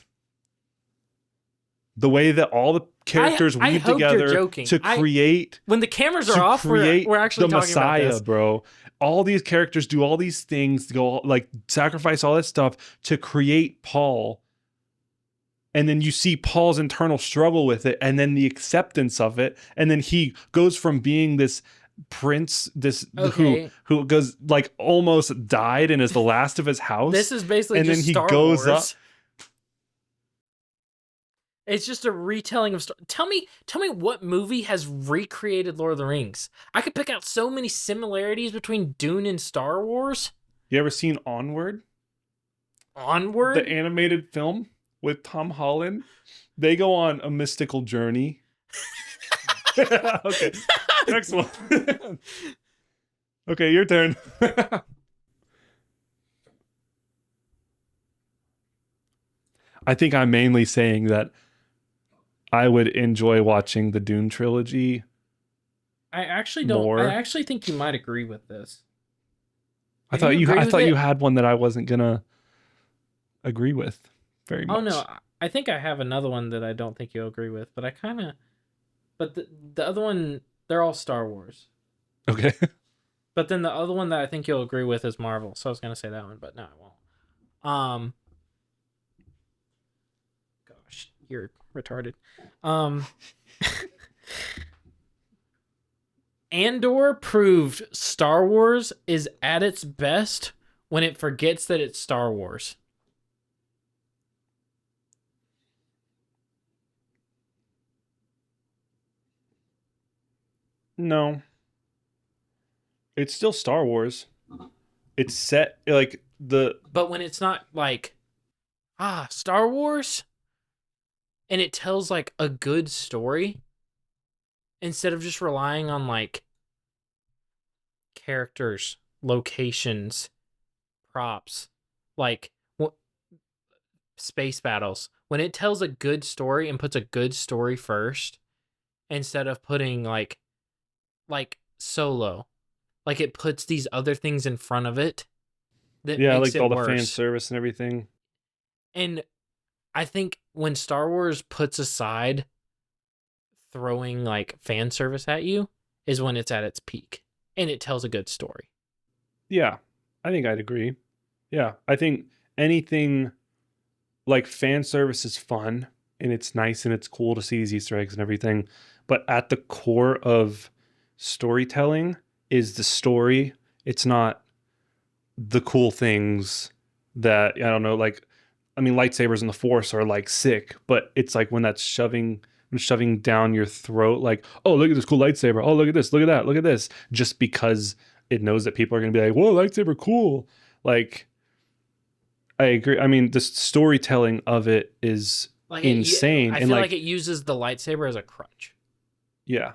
The way that all the characters weave together to create, when the cameras are off, we're actually the talking Messiah, about this, bro. All these characters do all these things, go like sacrifice all this stuff to create Paul. And then you see Paul's internal struggle with it, and then the acceptance of it, and then he goes from being this prince, who goes like almost died and is the last of his house. This is basically and just then he Star goes Wars. up. It's just a retelling of tell me what movie has recreated Lord of the Rings. I could pick out so many similarities between Dune and Star Wars. You ever seen Onward, the Onward? animated film with Tom Holland? They go on a mystical journey. Okay, next one. Okay, your turn. I think I'm mainly saying that I would enjoy watching the Dune trilogy I actually don't. I more. actually think you might agree with this. I Do you agree I with thought you it? had one that I wasn't gonna agree with very Oh no, much. I think I have another one that I don't think you'll agree with, but I kind of. But the other one, they're all Star Wars. Okay. But then the other one that I think you'll agree with is Marvel. So I was gonna say that one, but no, I won't. Um, gosh, you're retarded. Um, Andor proved Star Wars is at its best when it forgets that it's Star Wars. No, it's still Star Wars. It's set like the But when it's not like, Star Wars, and it tells like a good story instead of just relying on like characters, locations, props, like space battles. When it tells a good story and puts a good story first instead of putting like Solo, like it puts these other things in front of it that yeah, makes like all it the fan worse. service and everything. And I think when Star Wars puts aside throwing like fan service at you is when it's at its peak and it tells a good story. Yeah, I think I'd agree. Yeah, I think anything like fan service is fun and it's nice and it's cool to see these Easter eggs and everything. But at the core of storytelling is the story. It's not the cool things that I don't know, like I mean lightsabers and the force are like sick, but it's like when that's shoving down your throat, like, oh look at this cool lightsaber. Oh look at this, look at that, look at this, just because it knows that people are gonna be like, whoa, lightsaber cool. Like I agree. I mean, the storytelling of it is Like insane. I And feel like like, it uses the lightsaber as a crutch yeah,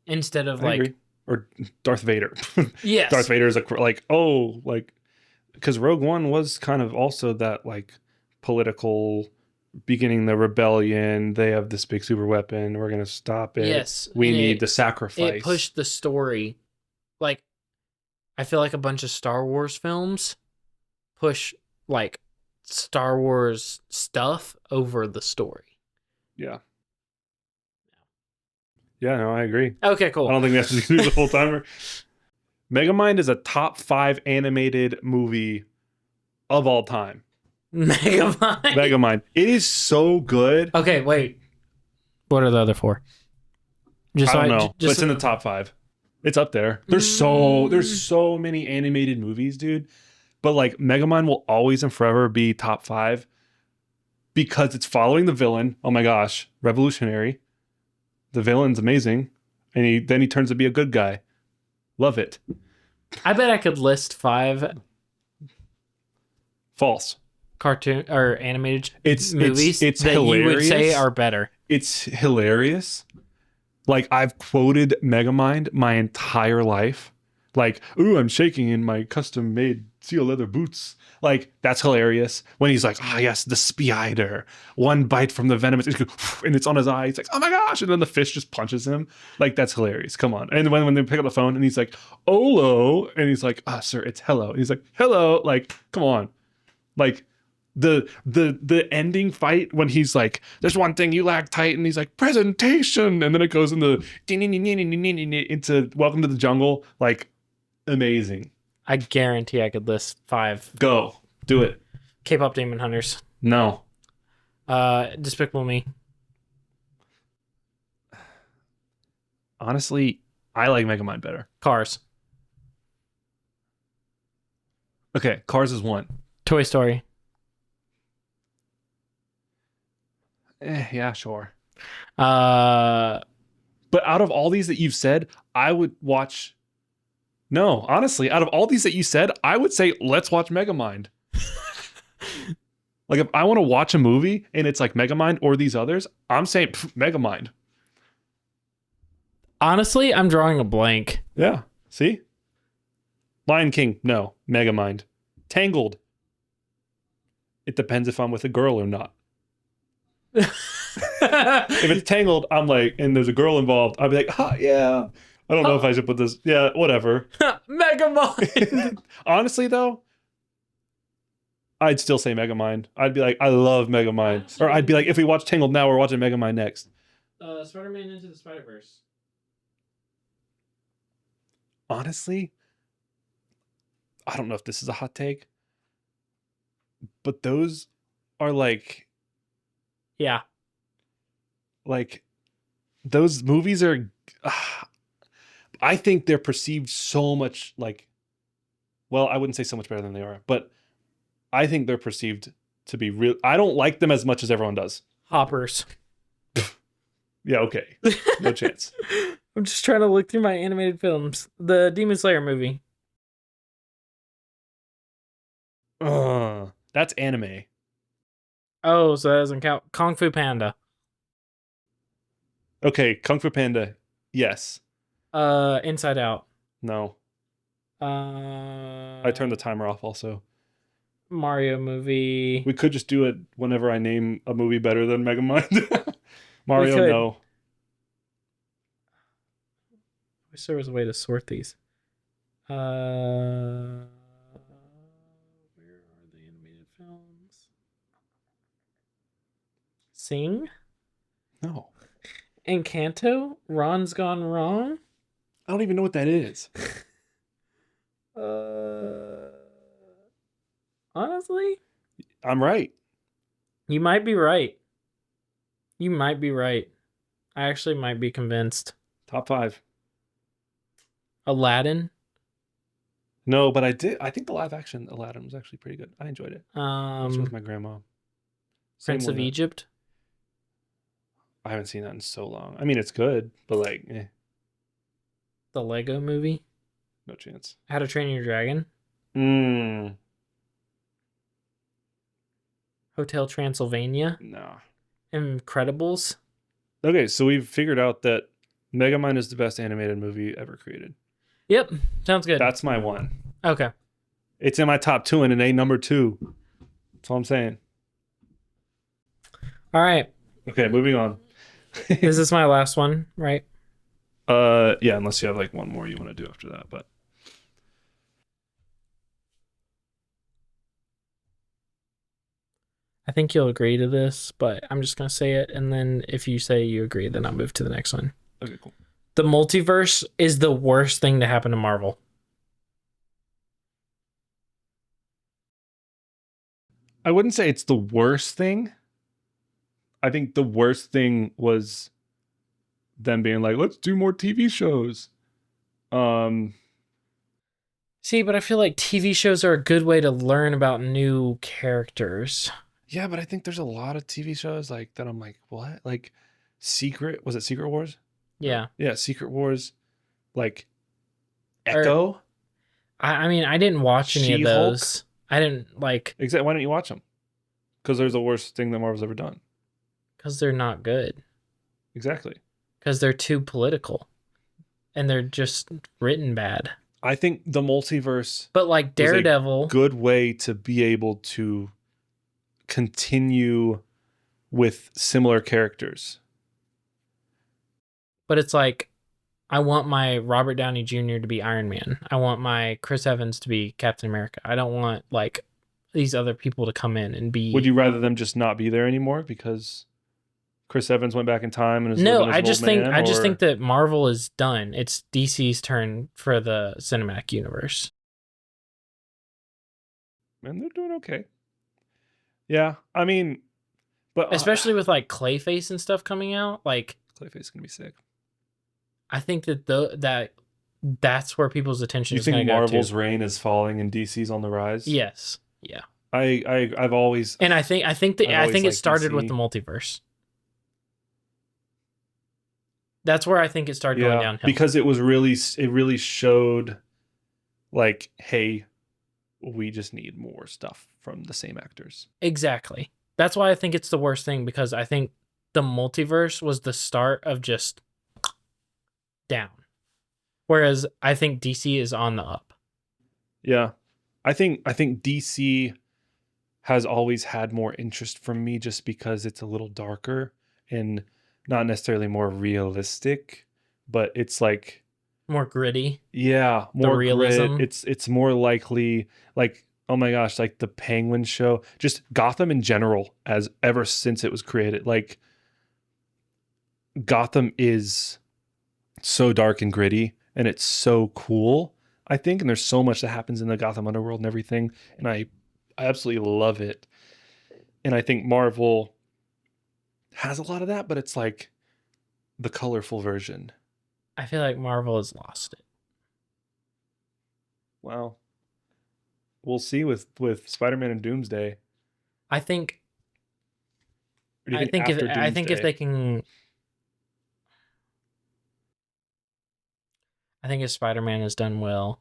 instead of I like, agree. Or Darth Vader. Darth yes, Vader is like, oh, like, because Rogue One was kind of also that like political beginning the rebellion. They have this big super weapon. We're going to stop it. yes, We and need the it sacrifice. pushed the story. Like I feel like a bunch of Star Wars films push like Star Wars stuff over the story. Yeah. Yeah, no, I agree. Okay, I cool. don't think we have to do the full timer. Megamind is a top 5 animated movie of all time. Megamind. Megamind. It is so good. Okay, wait. What are the other four? Just I so don't know, but just it's in the top 5. It's up there. There's Mm, so many animated movies, dude. But like Megamind will always and forever be top 5 because it's following the villain. Oh my gosh, revolutionary. The villain's amazing, and he turns to be a good guy. Love it. I bet I could list 5 False. cartoon or animated It's movies it's that you would say hilarious. are better. It's hilarious. Like I've quoted Megamind my entire life. Like, ooh, I'm shaking in my custom made seal leather boots. Like, that's hilarious. When he's like, ah, yes, the spider. One bite from the venom, and it's on his eye. He's like, oh my gosh. And then the fish just punches him. Like, that's hilarious. Come on. And when they pick up the phone and he's like, Olo. And he's like, sir, it's hello. And he's like, hello. Like, come on. Like, the ending fight when he's like, there's one thing you lack, Titan. He's like, presentation. And then it goes into Welcome to the Jungle. Like, amazing. I guarantee I could list 5 Go. Do it. K-pop Demon Hunters. No. Despicable Me. Honestly, I like Megamind better. Cars. Okay, Cars is 1. Toy Story. Yeah, sure. Uh, But out of all these that you've said, I would watch. No, honestly, out of all these that you said, I would say let's watch Megamind. Like if I want to watch a movie and it's like Megamind or these others, I'm saying Megamind. honestly, I'm drawing a blank. Yeah. See? Lion King, no. Megamind. Tangled. It depends if I'm with a girl or not. If it's Tangled, I'm like, and there's a girl involved, I'd be like, yeah. I don't know if I should put this. Yeah, whatever. Megamind. Honestly, though, I'd still say Megamind. I'd be like, I love Megamind. Or I'd be like, if we watch Tangled now, we're watching Megamind next. Spider-Man Into the Spider-Verse. Honestly, I don't know if this is a hot take, but those are like Yeah. Those movies are. I think they're perceived so much like. Well, I wouldn't say so much better than they are, but I think they're perceived to be real. I don't like them as much as everyone does. Hoppers. Yeah, okay. No chance. I'm just trying to look through my animated films. The Demon Slayer movie. That's anime. Oh, so that doesn't count. Kung Fu Panda. Okay, Kung Fu Panda. Yes. Inside Out. No. I turned the timer off also. Mario movie. We could just do it whenever I name a movie better than Megamind. Mario, could. no. I wish there was a way to sort these. Where are the animated films? Sing? No. Encanto? Ron's Gone Wrong? I don't even know what that is. Honestly, I'm right. you might be right. You might be right. I actually might be convinced. Top 5. Aladdin. No, but I think the live action Aladdin was actually pretty good. I enjoyed it. Watched it with my grandma. Prince of Egypt. I haven't seen that in so long. I mean, it's good, but like, The Lego Movie. no chance. How to Train Your Dragon. Hotel Transylvania. No. Incredibles. Okay, so we've figured out that Megamind is the best animated movie ever created. Yep, sounds good. That's my one. Okay. It's in my top 2 and it ain't number 2. That's all I'm saying. All right. Okay, moving on. This is my last one, right? Yeah, unless you have like one more you want to do after that, but I think you'll agree to this, but I'm just going to say it. And then if you say you agree, then I'll move to the next one. okay, cool. The multiverse is the worst thing to happen to Marvel. I wouldn't say it's the worst thing. I think the worst thing was them being like, let's do more TV shows. See, but I feel like TV shows are a good way to learn about new characters. Yeah, but I think there's a lot of TV shows like that I'm like, what? Like was it Secret Wars? Yeah. Yeah, Secret Wars. Like Echo? I mean, I didn't watch any of She-Hulk? those. I didn't like... Exactly. Why don't you watch them? Because there's the worst thing that Marvel's ever done. Because they're not good. Exactly. Because they're too political. And they're just written bad. I think the multiverse But like Daredevil... good way to be able to continue with similar characters. But it's like, I want my Robert Downey Jr. to be Iron Man. I want my Chris Evans to be Captain America. I don't want like these other people to come in and be... Would you rather them just not be there anymore because Chris Evans went back in time and is No, living as I an just old think man, I just or- think that Marvel is done. It's DC's turn for the cinematic universe. Man, they're doing okay. Yeah, I mean, but Especially with like Clayface and stuff coming out, like Clayface is gonna be sick. I think that that's where people's attention You is going think to go Marvel's to. reign is falling and DC's on the rise? Yes. Yeah. I've always And I think I've always it started with liked the DC. multiverse. That's where I think it started going downhill. because it really showed like, hey, we just need more stuff from the same actors. Exactly. That's why I think it's the worst thing, because I think the multiverse was the start of just down. Whereas I think DC is on the up. Yeah. I think DC has always had more interest from me just because it's a little darker and not necessarily more realistic, but it's like More gritty. yeah, The more realism. grit. It's more likely like oh my gosh, like the Penguin show, just Gotham in general as ever since it was created. Like Gotham is so dark and gritty and it's so cool, I think, and there's so much that happens in the Gotham underworld and everything, and I absolutely love it. And I think Marvel has a lot of that, but it's like the colorful version. I feel like Marvel has lost it. Wow. We'll see with Spider-Man and Doomsday. I think Or do you I think if after they can, I think if Spider-Man is done well,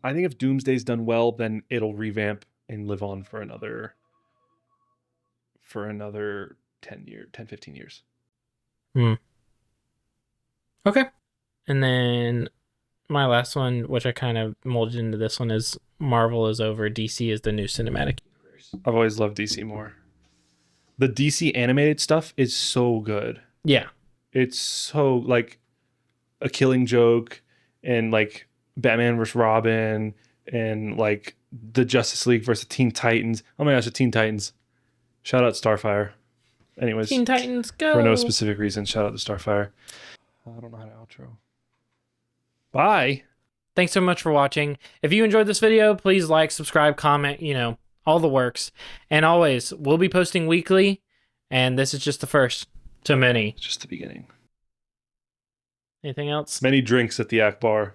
I think if Doomsday's done well, then it'll revamp and live on for another 10, 15 years. okay. And then my last one, which I kind of molded into this one, is Marvel is over. DC is the new cinematic universe. I've always loved DC more. The DC animated stuff is so good. Yeah. It's so like a Killing Joke and like Batman vs. Robin and like the Justice League versus Teen Titans. Oh my gosh, the Teen Titans. Shout out Starfire. Anyways, Teen Titans, go! for no specific reason, shout out to Starfire. I don't know how to outro. Bye. Thanks so much for watching. If you enjoyed this video, please like, subscribe, comment, all the works. And always, we'll be posting weekly, and this is just the first to many. It's just the beginning. Anything else? Many drinks at the Ack-Bar.